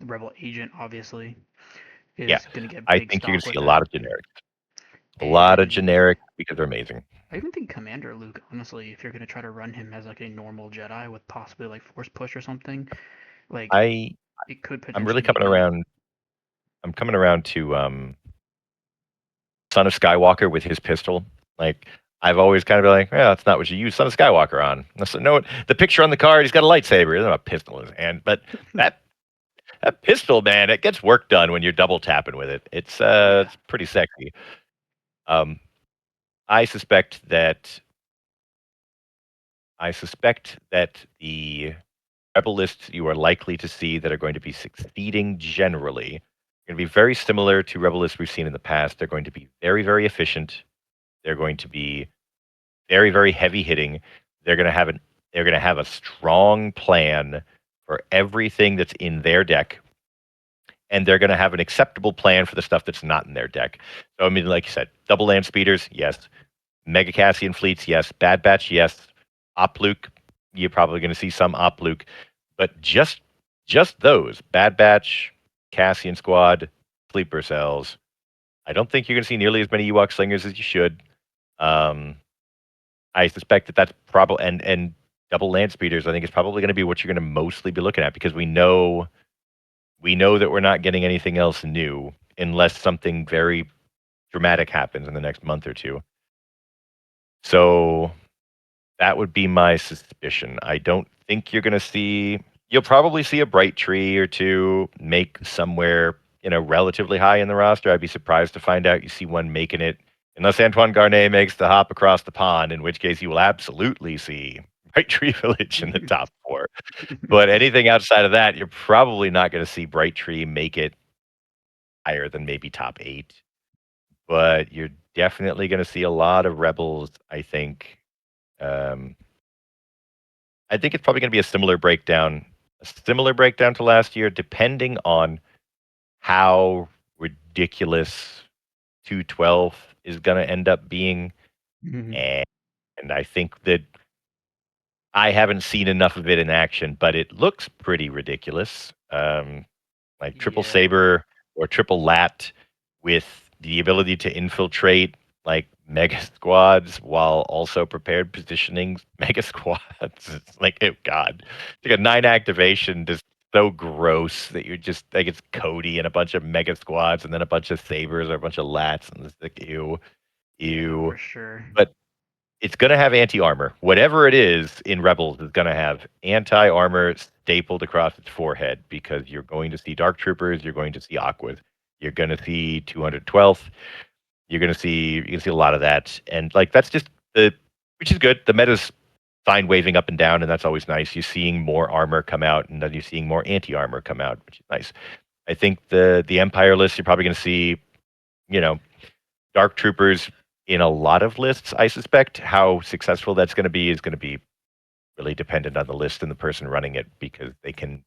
Rebel Agent obviously yeah. is gonna get I big think you're gonna stock see with a it. lot of generics. A lot of And generic because they're amazing. I even think Commander Luke, honestly, if you're gonna try to run him as like a normal Jedi with possibly like Force Push or something, like I it could I'm really potentially coming be. around. I'm coming around to Son of Skywalker with his pistol. Like I've always kind of been like, yeah, that's not what you use Son of Skywalker on. I said, no, the picture on the card, he's got a lightsaber. He doesn't have a pistol in his hand, but that that pistol, man, it gets work done when you're double tapping with it. Yeah. It's pretty sexy. Um, I suspect that I suspect that the rebel lists you are likely to see that are going to be succeeding generally are going to be very similar to rebel lists we've seen in the past. They're going to be very, very efficient. They're going to be very, very heavy hitting. They're going to have they're going to have a strong plan for everything that's in their deck, and they're going to have an acceptable plan for the stuff that's not in their deck. So I mean, like you said, double land speeders, yes. Mega Cassian fleets, yes. Bad Batch, yes. Op Luke, you're probably going to see some Op Luke, but just those Bad Batch, Cassian Squad, sleeper cells. I don't think you're going to see nearly as many Ewok slingers as you should. Um, I suspect that that's probably and double land speeders. I think is probably going to be what you're going to mostly be looking at because we know that we're not getting anything else new unless something very dramatic happens in the next month or two. So that would be my suspicion. I don't think you're going to see. You'll probably see a bright tree or two make somewhere relatively high in the roster. I'd be surprised to find out you see one making it, unless Antoine Garnet makes the hop across the pond, in which case you will absolutely see Bright Tree Village in the top 4. But anything outside of that, you're probably not going to see Bright Tree make it higher than maybe top 8. But you're definitely going to see a lot of Rebels, I think. Um, I think it's probably going to be a similar breakdown to last year, depending on how ridiculous 212 is going to end up being. Mhm. And, I think that I haven't seen enough of it in action, but it looks pretty ridiculous. Like triple Yeah. saber or triple lat with the ability to infiltrate like mega squads while also prepared positioning mega squads. It's like, oh god, it's like a 9 activation, just so gross that you're just like it's Cody and a bunch of mega squads and then a bunch of sabers or a bunch of lats and it's like ew, Yeah, no, ew. for sure. But it's gonna have anti-armor. Whatever it is in Rebels is gonna have anti-armor stapled across its forehead because you're going to see Dark Troopers, you're going to see Aquas, you're gonna see 212th, you're gonna see a lot of that, and like that's just the which is good. The meta's fine waving up and down, and that's always nice. You're seeing more armor come out, and then you're seeing more anti-armor come out, which is nice. I think the Empire list you're probably gonna see, you know, Dark Troopers in a lot of lists. I suspect how successful that's gonna be is gonna be really dependent on the list and the person running it because they can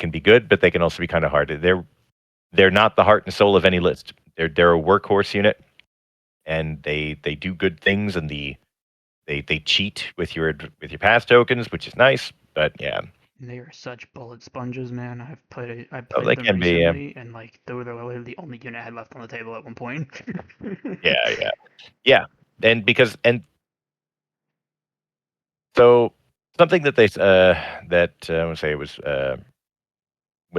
be good, but they can also be kind of hard. They're not the heart and soul of any list. They're a workhorse unit, and they do good things, and they cheat with your pass tokens, which is nice. But yeah, And they are such bullet sponges, man. I oh, played they them can be. Yeah, recently, and like they were literally the only unit I had left on the table at one point. yeah, yeah, yeah. And because and so something that I want to say it was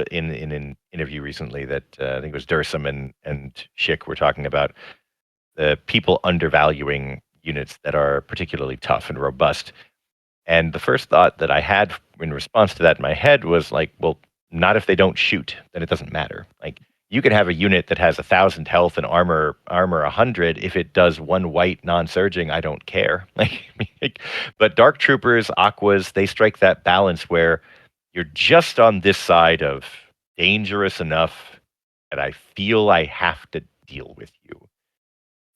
in an interview recently that I think it was Dursum and Schick were talking about the people undervaluing units that are particularly tough and robust. And the first thought that I had in response to that in my head was like, well, not if they don't shoot, then it doesn't matter. Like you could have a unit that has 1,000 health and armor 100. If it does one white non-surging, I don't care. But Dark Troopers, Aquas, they strike that balance where you're just on this side of dangerous enough that I feel I have to deal with you.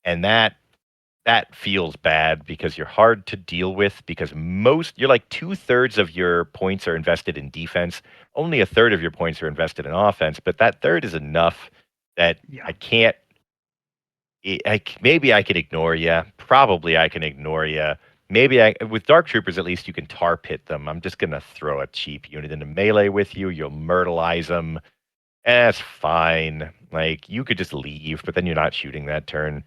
And that feels bad because you're hard to deal with because you're like 2/3 of your points are invested in defense. Only a third of your points are invested in offense, but that third is enough that Yeah. I can't. Maybe I can ignore you. Probably I can ignore you. Maybe with Dark Troopers at least you can tar pit them. I'm just gonna throw a cheap unit into melee with you. You'll myrtleize them. That's fine. Like you could just leave, but then you're not shooting that turn.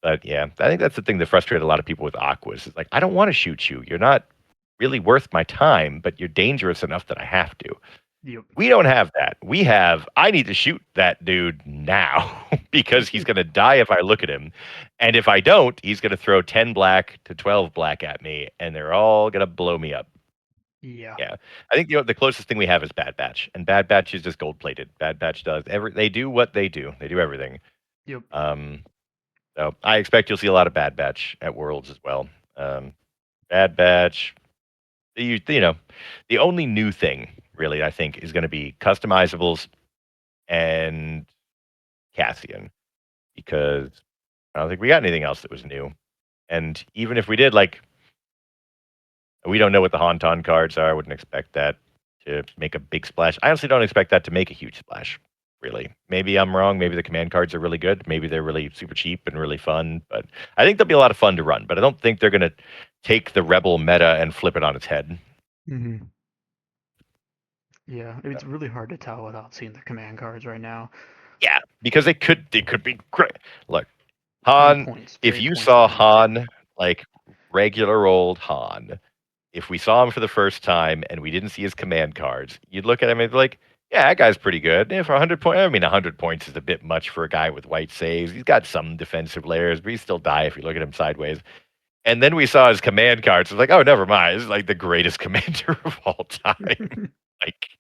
But yeah, I think that's the thing that frustrated a lot of people with Aquas. It's like, I don't want to shoot you. You're not really worth my time, but you're dangerous enough that I have to. Yep. We don't have that. We have, I need to shoot that dude now because he's going to die if I look at him. And if I don't, he's going to throw 10 black to 12 black at me, and they're all going to blow me up. Yeah. Yeah. I think the closest thing we have is Bad Batch, and Bad Batch is just gold plated. Bad Batch they do what they do. They do everything. Yep. So I expect you'll see a lot of Bad Batch at Worlds as well. Bad Batch, you know, the only new thing really I think is going to be customizables and Cassian because I don't think we got anything else that was new. And even if we did, like, we don't know what the Haunton cards are. I wouldn't expect that to make a big splash. I honestly don't expect that to make a huge splash, really. Maybe I'm wrong. Maybe the command cards are really good. Maybe they're really super cheap and really fun. But I think they'll be a lot of fun to run. But I don't think they're going to take the Rebel meta and flip it on its head. Mm-hmm. Yeah, it's really hard to tell without seeing the command cards right now. Yeah, because it could be great. Look, Very Han, points. if Very you points saw oriented. Han, like regular old Han, if we saw him for the first time and we didn't see his command cards, you'd look at him and be like, yeah, that guy's pretty good. And for 100 points, I mean, 100 points is a bit much for a guy with white saves. He's got some defensive layers, but he still die if you look at him sideways. And then we saw his command cards. It's like, oh, never mind. This is like the greatest commander of all time. Like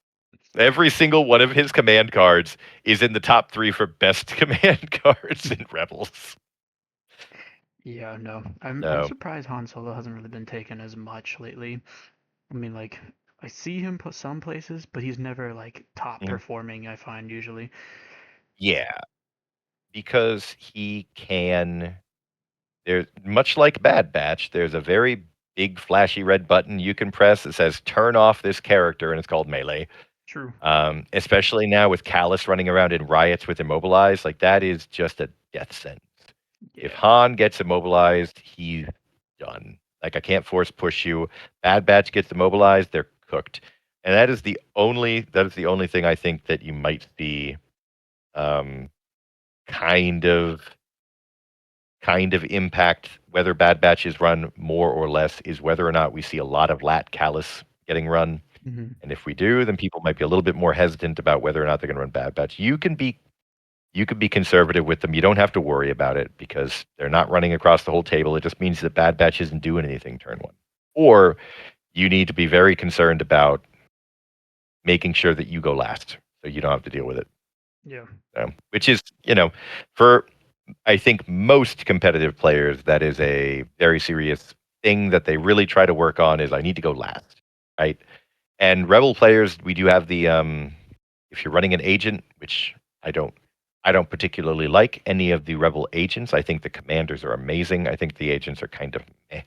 every single one of his command cards is in the top 3 for best command cards in Rebels. Yeah, no. I'm So surprised Han Solo hasn't really been taken as much lately. I mean, like, I see him put some places, but he's never like top mhm. performing, I find usually. Yeah, because he can. There's much like Bad Batch, there's a very big flashy red button you can press that says turn off this character, and it's called melee. True. Especially now with Callus running around in riots with immobilized, like that is just a death sentence. If Yeah. Han gets immobilized, he's done. Like I can't force push you. Bad Batch gets immobilized, they're cooked. And that is the only thing I think that you might see um, kind of kind of impact whether Bad Batches run more or less is whether or not we see a lot of Lat Callus getting run. Mm-hmm. And if we do, then people might be a little bit more hesitant about whether or not they're going to run Bad Batch. You can be conservative with them. You don't have to worry about it because they're not running across the whole table. It just means that Bad Batch isn't doing anything turn one. Or you need to be very concerned about making sure that you go last so you don't have to deal with it. Yeah. Which is, for I think most competitive players, that is a very serious thing that they really try to work on is I need to go last, right? And Rebel players, we do have the if you're running an agent, which I don't particularly like any of the Rebel agents. I think the commanders are amazing. I think the agents are kind of meh.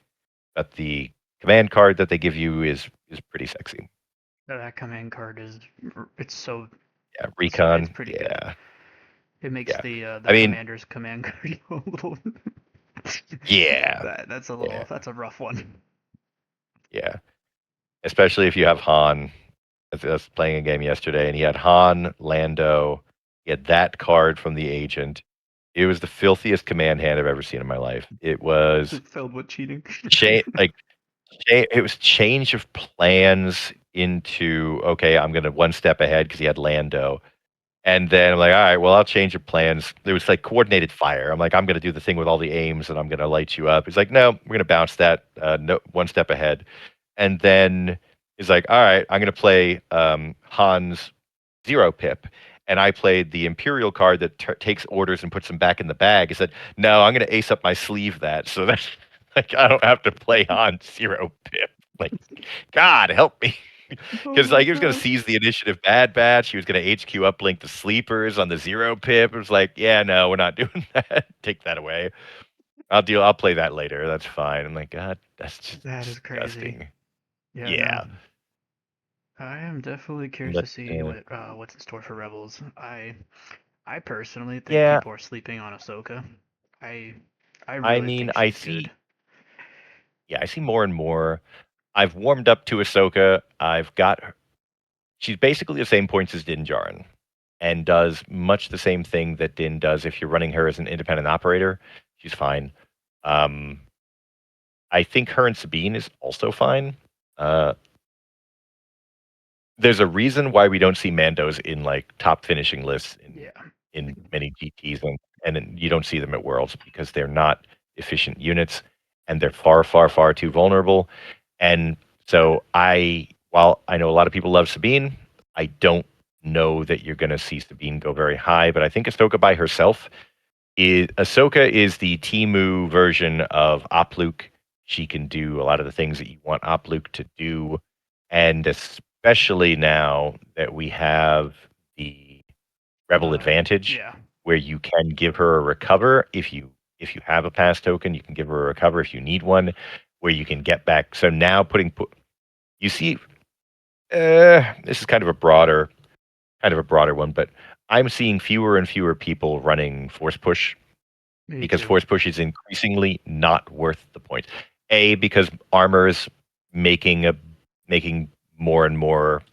But the command card that they give you is pretty sexy. That command card it's so Yeah, recon. it's pretty good. It makes the commander's command card a little. Yeah. That's a little. That's a rough one. Yeah. Especially if you have Han. I was playing a game yesterday, and he had Han, Lando. He had that card from the agent. It was the filthiest command hand I've ever seen in my life. It was filled with cheating. It was change of plans into okay, I'm gonna one step ahead because he had Lando. And then I'm like, all right, well, I'll change your plans. It was like coordinated fire. I'm like, I'm going to do the thing with all the aims and I'm going to light you up. He's like, no, we're going to bounce that no, one step ahead. And then he's like, all right, I'm going to play Han's Zero Pip. And I played the Imperial card that takes orders and puts them back in the bag. He said, no, I'm going to ace up my sleeve that. So that's like, I don't have to play Han's Zero Pip. Like, God, help me. Because he was going to seize the initiative Bad Batch. He was going to HQ uplink the sleepers on the Zero Pip. It was like, yeah, no, we're not doing that. Take that away. I'll play that later. That's fine. I'm like, God, that is crazy. Yeah. No. I am definitely curious to see what's in store for Rebels. I personally think people are sleeping on Ahsoka. I really think she's good. Yeah, I see more and more. I've warmed up to Ahsoka. I've got her. She's basically the same points as Din Djarin and does much the same thing that Din does if you're running her as an independent operator. She's fine. I think her and Sabine is also fine. There's a reason why we don't see Mandos in like top finishing lists in many GTs and you don't see them at Worlds because they're not efficient units and they're far, far, far too vulnerable. And so while I know a lot of people love Sabine, I don't know that you're going to see Sabine go very high, but I think Ahsoka by herself Ahsoka is the Temu version of Opluk. She can do a lot of the things that you want Opluk to do, and especially now that we have the Rebel advantage, where you can give her a recover if you have a pass token, you can give her a recover if you need one, where you can get back. So now you see, this is kind of a broader one, but I'm seeing fewer and fewer people running Force Push because Force Push is increasingly not worth the point. A, because armor is making more and more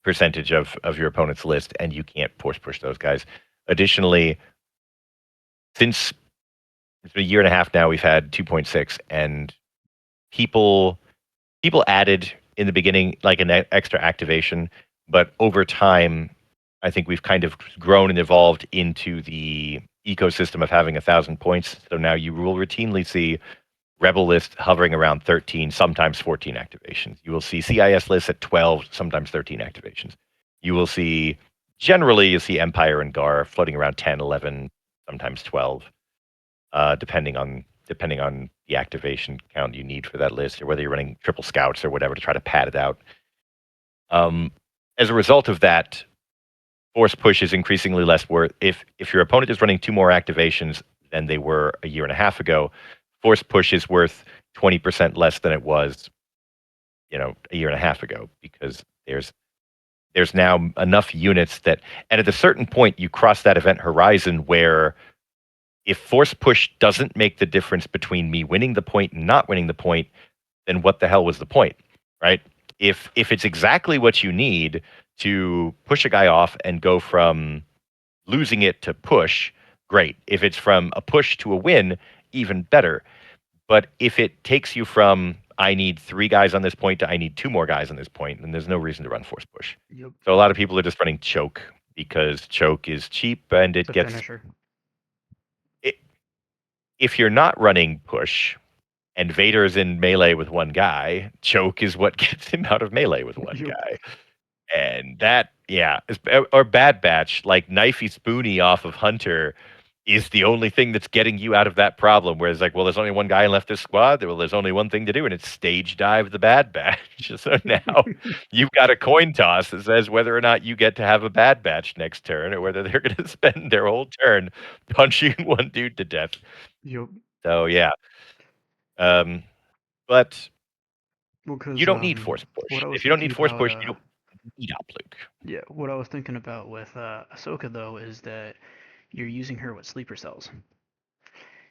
percentage of your opponent's list, and you can't Force Push those guys. Additionally, since a year and a half now, we've had 2.6, and people added in the beginning like an extra activation, but over time, I think we've kind of grown and evolved into the ecosystem of having 1,000 points. So now you will routinely see Rebel list hovering around 13, sometimes 14 activations. You will see CIS lists at 12, sometimes 13 activations. You'll see Empire and Gar floating around 10, 11, sometimes 12, depending on the activation count you need for that list, or whether you're running triple scouts or whatever to try to pad it out. As a result of that, Force Push is increasingly less worth. If your opponent is running 2 more activations than they were a year and a half ago, Force Push is worth 20% less than it was, a year and a half ago, because there's now enough units that, and at a certain point, you cross that event horizon where if Force Push doesn't make the difference between me winning the point and not winning the point, then what the hell was the point, right? If it's exactly what you need to push a guy off and go from losing it to push, great. If it's from a push to a win, even better. But if it takes you from I need 3 guys on this point to I need 2 more guys on this point, then there's no reason to run force push. Yep. So a lot of people are just running choke because choke is cheap and it It's a gets finisher. if you're not running push and Vader's in melee with one guy, choke is what gets him out of melee with one Yep. guy. And that, yeah, or Bad Batch, like Knifey Spoony off of Hunter is the only thing that's getting you out of that problem. Whereas, like, well, there's only one guy left this squad. Well, there's only one thing to do, and it's stage dive the Bad Batch. So now you've got a coin toss that says whether or not you get to have a Bad Batch next turn, or whether they're going to spend their whole turn punching one dude to death. Yep. So yeah, but Well, because you don't need force push. If you don't need force push, you don't need up Luke. Yeah, what I was thinking about with Ahsoka though is that you're using her with sleeper cells.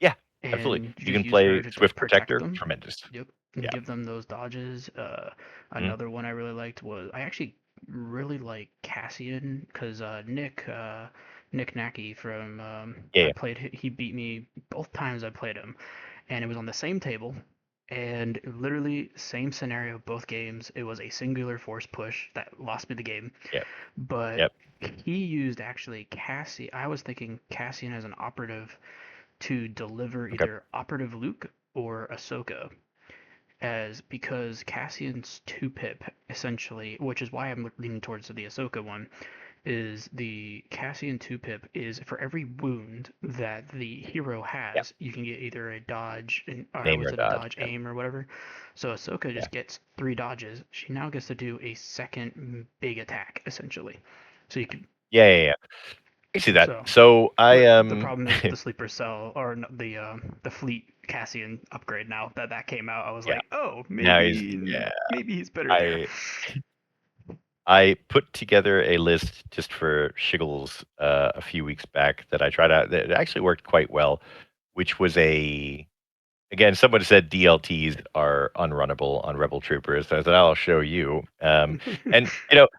Yeah, And absolutely. You just can use play her to Swift protect Protector. them. Tremendous. Yep. And Yeah. give them those dodges. Another one I really liked was I actually really like Cassian because Nick Nacky from Yeah. I played he beat me both times I played him, and it was on the same table. And literally same scenario both games. It was a singular force push that lost me the game. Yep. But Yep. he used actually Cassian. I was thinking Cassian as an operative to deliver Okay. either operative Luke or Ahsoka, as because Cassian's 2-pip essentially, which is why I'm leaning towards the Ahsoka one, is the Cassian 2-pip is for every wound that the hero has, Yep. you can get either a dodge, or Aim was or it a dodge, dodge yeah. aim or whatever. So Ahsoka just gets 3 dodges. She now gets to do a second big attack essentially. So you can Yeah. I see that. So I the problem is the sleeper cell or the fleet Cassian upgrade. Now that came out, I was Yeah. like, oh, Now maybe he's better there. I put together a list just for shiggles a few weeks back that I tried out. That actually worked quite well, which was again, someone said DLTs are unrunnable on Rebel Troopers. So I said, I'll show you. And,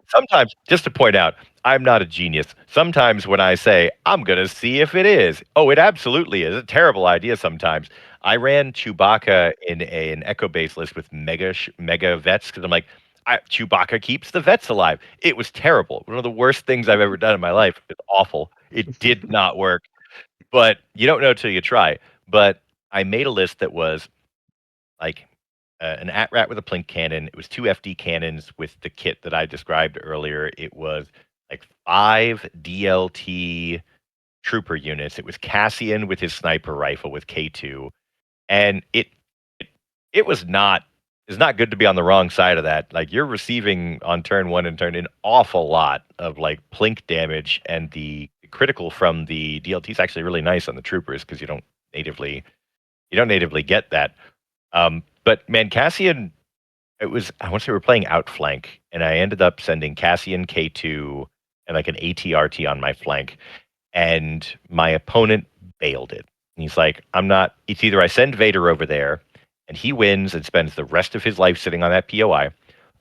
sometimes, just to point out, I'm not a genius. Sometimes when I say, I'm going to see if it is, oh, it absolutely is. A terrible idea sometimes. I ran Chewbacca in an Echo base list with mega vets because I'm like, Chewbacca keeps the vets alive. It was terrible. One of the worst things I've ever done in my life. It's awful. It did not work. But you don't know till you try. But I made a list that was like an AT-RAT with a Plink cannon. It was 2 FD cannons with the kit that I described earlier. It was like 5 DLT trooper units. It was Cassian with his sniper rifle with K2, and it was not. It's not good to be on the wrong side of that. Like you're receiving on turn 1 and turn an awful lot of like Plink damage, and the critical from the DLT is actually really nice on the troopers because you don't natively get that. But man, Cassian, I want to say we were playing outflank, and I ended up sending Cassian K2 and like an ATRT on my flank, and my opponent bailed it. And he's like, it's either I send Vader over there and he wins and spends the rest of his life sitting on that POI,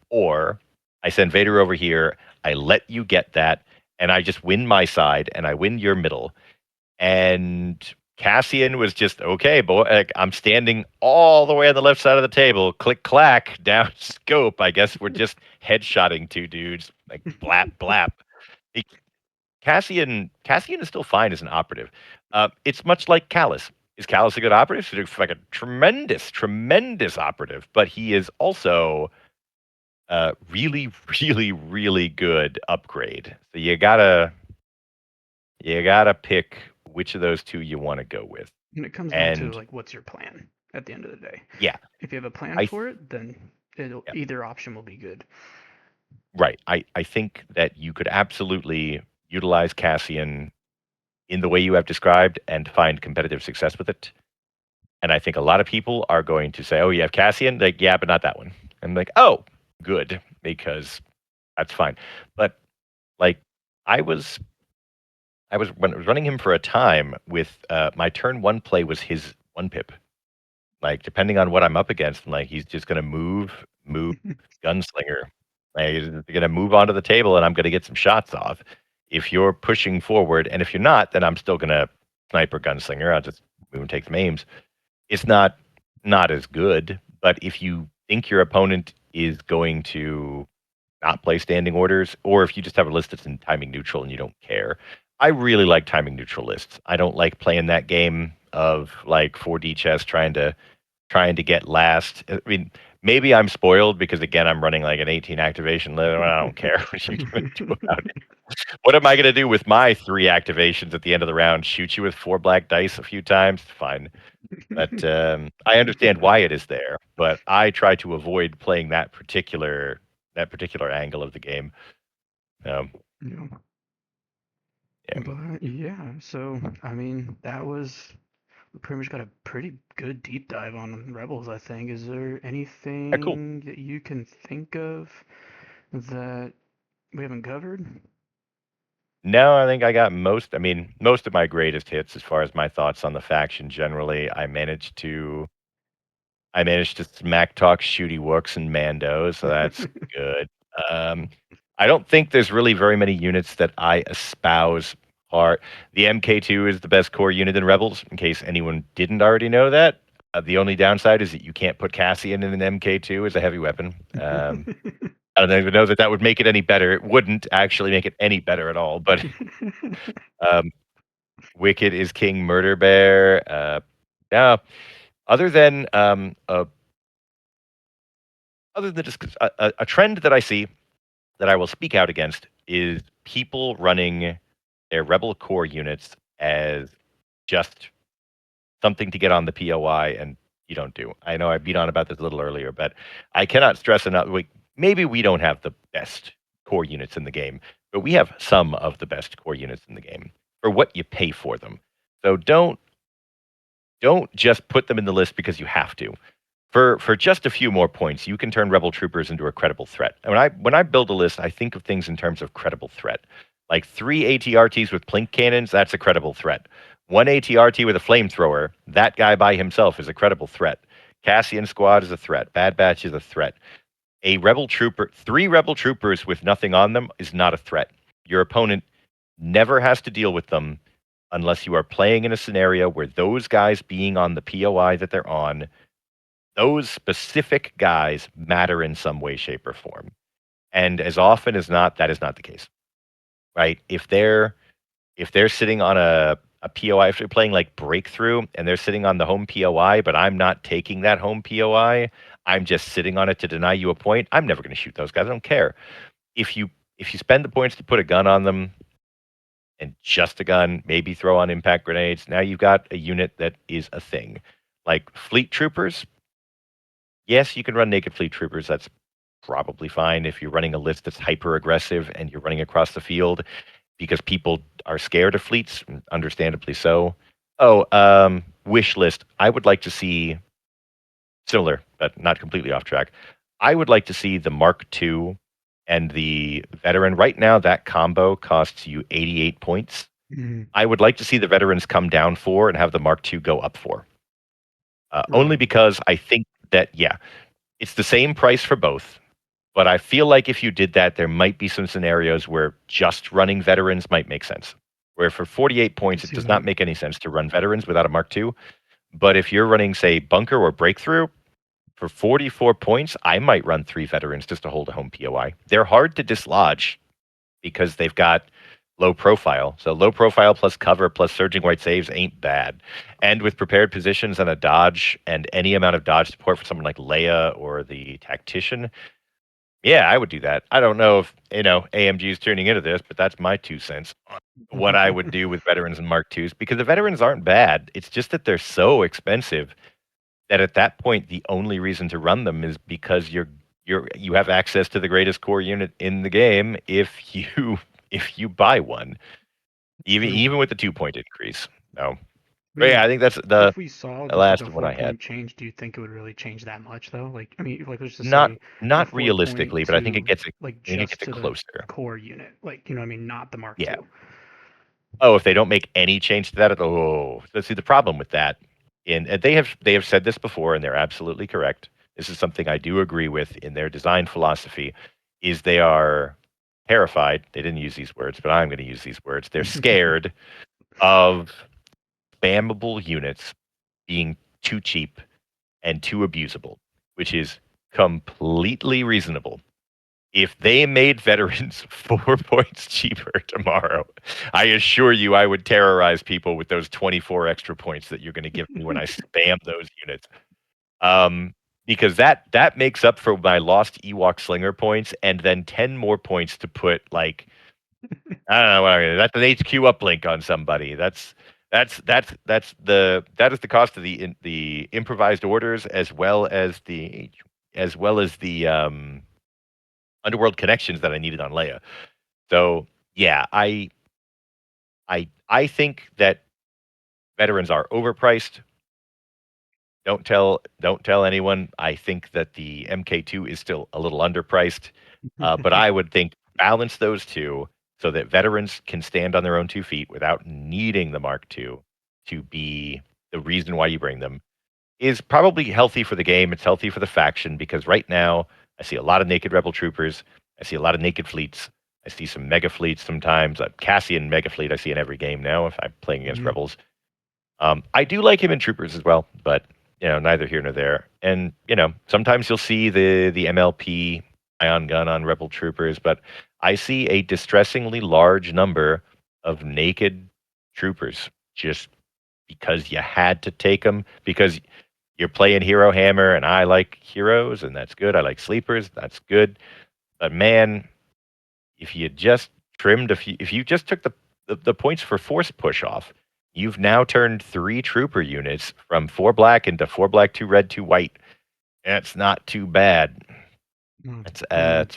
or I send Vader over here, I let you get that, and I just win my side and I win your middle. And Cassian was just, okay, boy, like, I'm standing all the way on the left side of the table, click clack, down scope. I guess we're just headshotting 2 dudes, like blap blap. Cassian is still fine as an operative. It's much like Callus. Is Callus a good operative? He's like a tremendous operative, but he is also really, really, really good upgrade. So you gotta pick which of those 2 you want to go with. And it comes down to like, what's your plan at the end of the day? Yeah. If you have a plan for it, then either option will be good. Right. I think that you could absolutely utilize Cassian in the way you have described and find competitive success with it. And I think a lot of people are going to say, oh, you have Cassian? Like, yeah, but not that one. And I'm like, oh, good, because that's fine. But like I was running him for a time with my turn 1 play was his 1-pip. Like, depending on what I'm up against, like he's just gonna move gunslinger. Like, he's gonna move onto the table and I'm gonna get some shots off. If you're pushing forward, and if you're not, then I'm still gonna sniper gunslinger. I'll just move and take some aims. it's not as good. But if you think your opponent is going to not play standing orders, or if you just have a list that's in timing neutral and you don't care, I really like timing neutral lists. I don't like playing that game of like 4D chess trying to get last. I mean, maybe I'm spoiled because again I'm running like an 18 activation limit. I don't care what you're gonna do about it. What am I gonna do with my 3 activations at the end of the round? Shoot you with 4 black dice a few times? Fine. But I understand why it is there, but I try to avoid playing that particular angle of the game. Um, Yeah. yeah. But yeah, so I mean, that was we pretty much got a pretty good deep dive on Rebels, I think. Is there Yeah, cool. anything that you can think of that we haven't covered? No, I think I got most of my greatest hits as far as my thoughts on the faction generally. I managed to smack talk Shooty Wooks and Mando, so that's good. Um, I don't think there's really very many units that I espouse hard. The MK2 is the best core unit in Rebels, in case anyone didn't already know that. The only downside is that you can't put Cassian in an MK2 as a heavy weapon. I don't even know that that would make it any better. It wouldn't actually make it any better at all, but um, Wicked is King Murder Bear. Yeah, other than other than just a trend that I see that I will speak out against is people running their Rebel core units as just something to get on the POI, and you don't do. I know I beat on about this a little earlier, but I cannot stress enough. Maybe we don't have the best core units in the game, but we have some of the best core units in the game for what you pay for them. So don't just put them in the list because you have to. For just a few more points, you can turn rebel troopers into a credible threat. And when I build a list, I think of things in terms of credible threat. Like 3 ATRTs with plink cannons, that's a credible threat. 1 ATRT with a flamethrower, that guy by himself is a credible threat. Cassian squad is a threat. Bad Batch is a threat. A rebel trooper, 3 rebel troopers with nothing on them is not a threat. Your opponent never has to deal with them unless you are playing in a scenario where those guys being on the POI that they're on, those specific guys matter in some way, shape, or form. And as often as not, that is not the case, right? If they're sitting on a POI, if they're playing like Breakthrough and they're sitting on the home POI, but I'm not taking that home POI, I'm just sitting on it to deny you a point. I'm never going to shoot those guys. I don't care. If you spend the points to put a gun on them and just a gun, maybe throw on impact grenades, now you've got a unit that is a thing. Like fleet troopers, yes, you can run naked fleet troopers. That's probably fine if you're running a list that's hyper aggressive and you're running across the field because people are scared of fleets, understandably so. Oh, wish list. I would like to see similar, but not completely off track. I would like to see the Mark II and the veteran. Right now, that combo costs you 88 points. Mhm. I would like to see the veterans come down 4 and have the Mark II go up 4. Only Right. because I think that, yeah, it's the same price for both. But I feel like if you did that, there might be some scenarios where just running veterans might make sense. Where for 48 I points, it see does not that. make any sense to run veterans without a Mark II. But if you're running, say, bunker or breakthrough, for 44 points, I might run 3 veterans just to hold a home POI. They're hard to dislodge because they've got low profile. So low profile plus cover plus surging white saves ain't bad. And with prepared positions and a dodge and any amount of dodge support for someone like Leia or the tactician, yeah, I would do that. I don't know if, AMG is tuning into this, but that's my 2 cents on what I would do with veterans and Mark IIs because the veterans aren't bad. It's just that they're so expensive that at that point the only reason to run them is because you have access to the greatest core unit in the game if you if you buy one, even True. even with the 2-point increase. So, I but yeah, mean, I think that's if we saw the just like last a of what I had. 4 point change, do you think it would really change that much though? Like, I mean, like let's just Not say a not 4 point realistically, but I think it to gets it. like I think it just gets it to the closer. core unit, like you know what I mean, not the Mark Yeah. II. Oh, if they don't make any change to that, see the problem with that. And they have said this before, and they're absolutely correct. This is something I do agree with in their design philosophy. Is they are terrified. They didn't use these words, but I'm going to use these words. They're scared of spammable units being too cheap and too abusable, which is completely reasonable. If they made veterans 4 points cheaper tomorrow, I assure you I would terrorize people with those 24 extra points that you're going to give me when I spam those units. Because that makes up for my lost Ewok Slinger points and then 10 more points to put like I don't know. That's an HQ uplink on somebody. That is the cost of the improvised orders as well as the underworld connections that I needed on Leia. So yeah, I think that veterans are overpriced. Don't tell anyone. I think that the MK2 is still a little underpriced, but I would think balance those two so that veterans can stand on their own 2 feet without needing the Mark II to be the reason why you bring them is probably healthy for the game. It's healthy for the faction because right now I see a lot of naked rebel troopers. I see a lot of naked fleets. I see some mega fleets sometimes. Cassian mega fleet I see in every game now if I'm playing against rebels. I do like him in troopers as well, but neither here nor there. And sometimes you'll see the MLP ion gun on rebel troopers, but I see a distressingly large number of naked troopers just because you had to take them because you're playing Hero Hammer, and I like heroes, and that's good. I like sleepers, that's good. But man, if you just trimmed if you just took the points for force push off, you've now turned 3 trooper units from 4 black into 4 black, 2 red, 2 white. That's not too bad. It's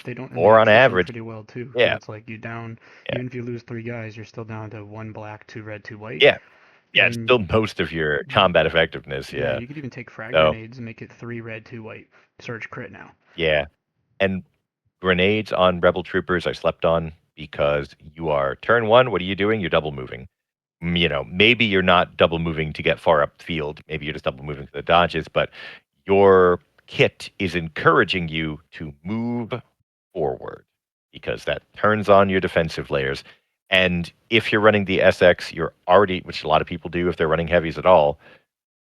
they don't, and they 4 on execute average. pretty well too. So Yeah, it's like you down, yeah, even if you lose 3 guys, you're still down to 1 black, 2 red, 2 white. yeah, yeah. It's And still most of your combat effectiveness. yeah, Yeah. you could even take frag So grenades and make it 3 red, 2 white. Surge crit now. yeah, and grenades on rebel troopers I slept on because you are turn 1. What are you doing? You're double moving. Maybe you're not double moving to get far up field. Maybe you're just double moving to the dodges, but your kit is encouraging you to move forward because that turns on your defensive layers. And if you're running the SX, you're already, which a lot of people do if they're running heavies at all,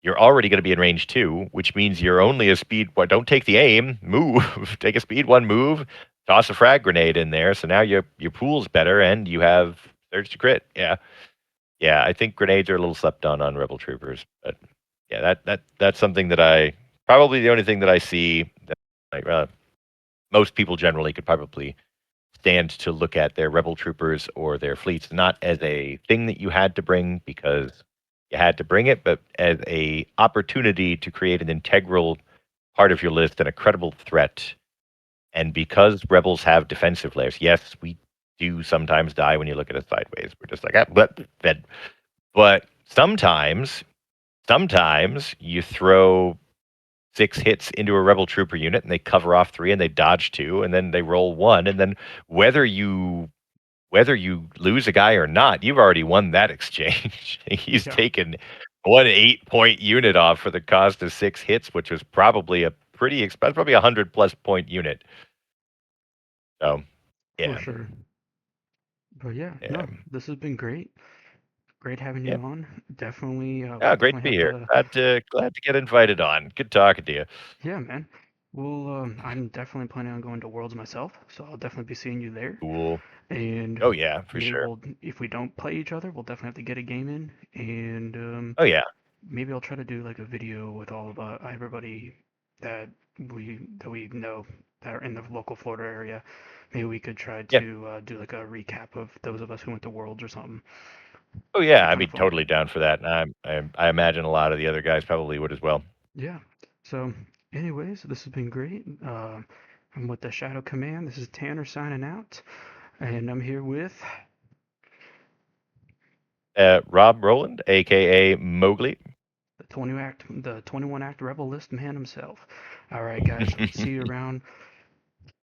you're already going to be in range 2, which means you're only a speed. Well, don't take the aim, move, take a speed 1 move, toss a frag grenade in there. So now your pool's better and you have surge to crit. Yeah, I think grenades are a little slept on rebel troopers, but yeah, that's something that probably the only thing that I see that most people generally could probably stand to look at their rebel troopers or their fleets not as a thing that you had to bring because you had to bring it, but as a opportunity to create an integral part of your list and a credible threat. And because rebels have defensive layers, yes, we do sometimes die when you look at us sideways. We're just like, but sometimes you throw 6 hits into a rebel trooper unit and they cover off 3 and they dodge 2 and then they roll 1 and then whether you lose a guy or not, you've already won that exchange. He's taken 1 8-point unit off for the cost of 6 hits, which was probably a pretty expensive, probably 100+ point unit. So, yeah. For sure. But yeah, no, this has been great. Great having you on. Definitely. We'll Great to definitely be have here. to. Glad to get invited on. Good talking to you. Yeah, man. Well, I'm definitely planning on going to Worlds myself, so I'll definitely be seeing you there. Cool. And Oh yeah, for maybe sure. if we don't play each other, we'll definitely have to get a game in. And Oh yeah. maybe I'll try to do like a video with all of everybody that we know that are in the local Florida area. Maybe we could try Yeah. to do like a recap of those of us who went to Worlds or something. Oh yeah, Be I'd kind be of fun. totally down for that. And I imagine a lot of the other guys probably would as well. Yeah. So, anyways, this has been great. I'm with the Shadow Command. This is Tanner signing out, and I'm here with Rob Roland, aka Mowgli. the 21 act Rebel List man himself. All right, guys. See you around.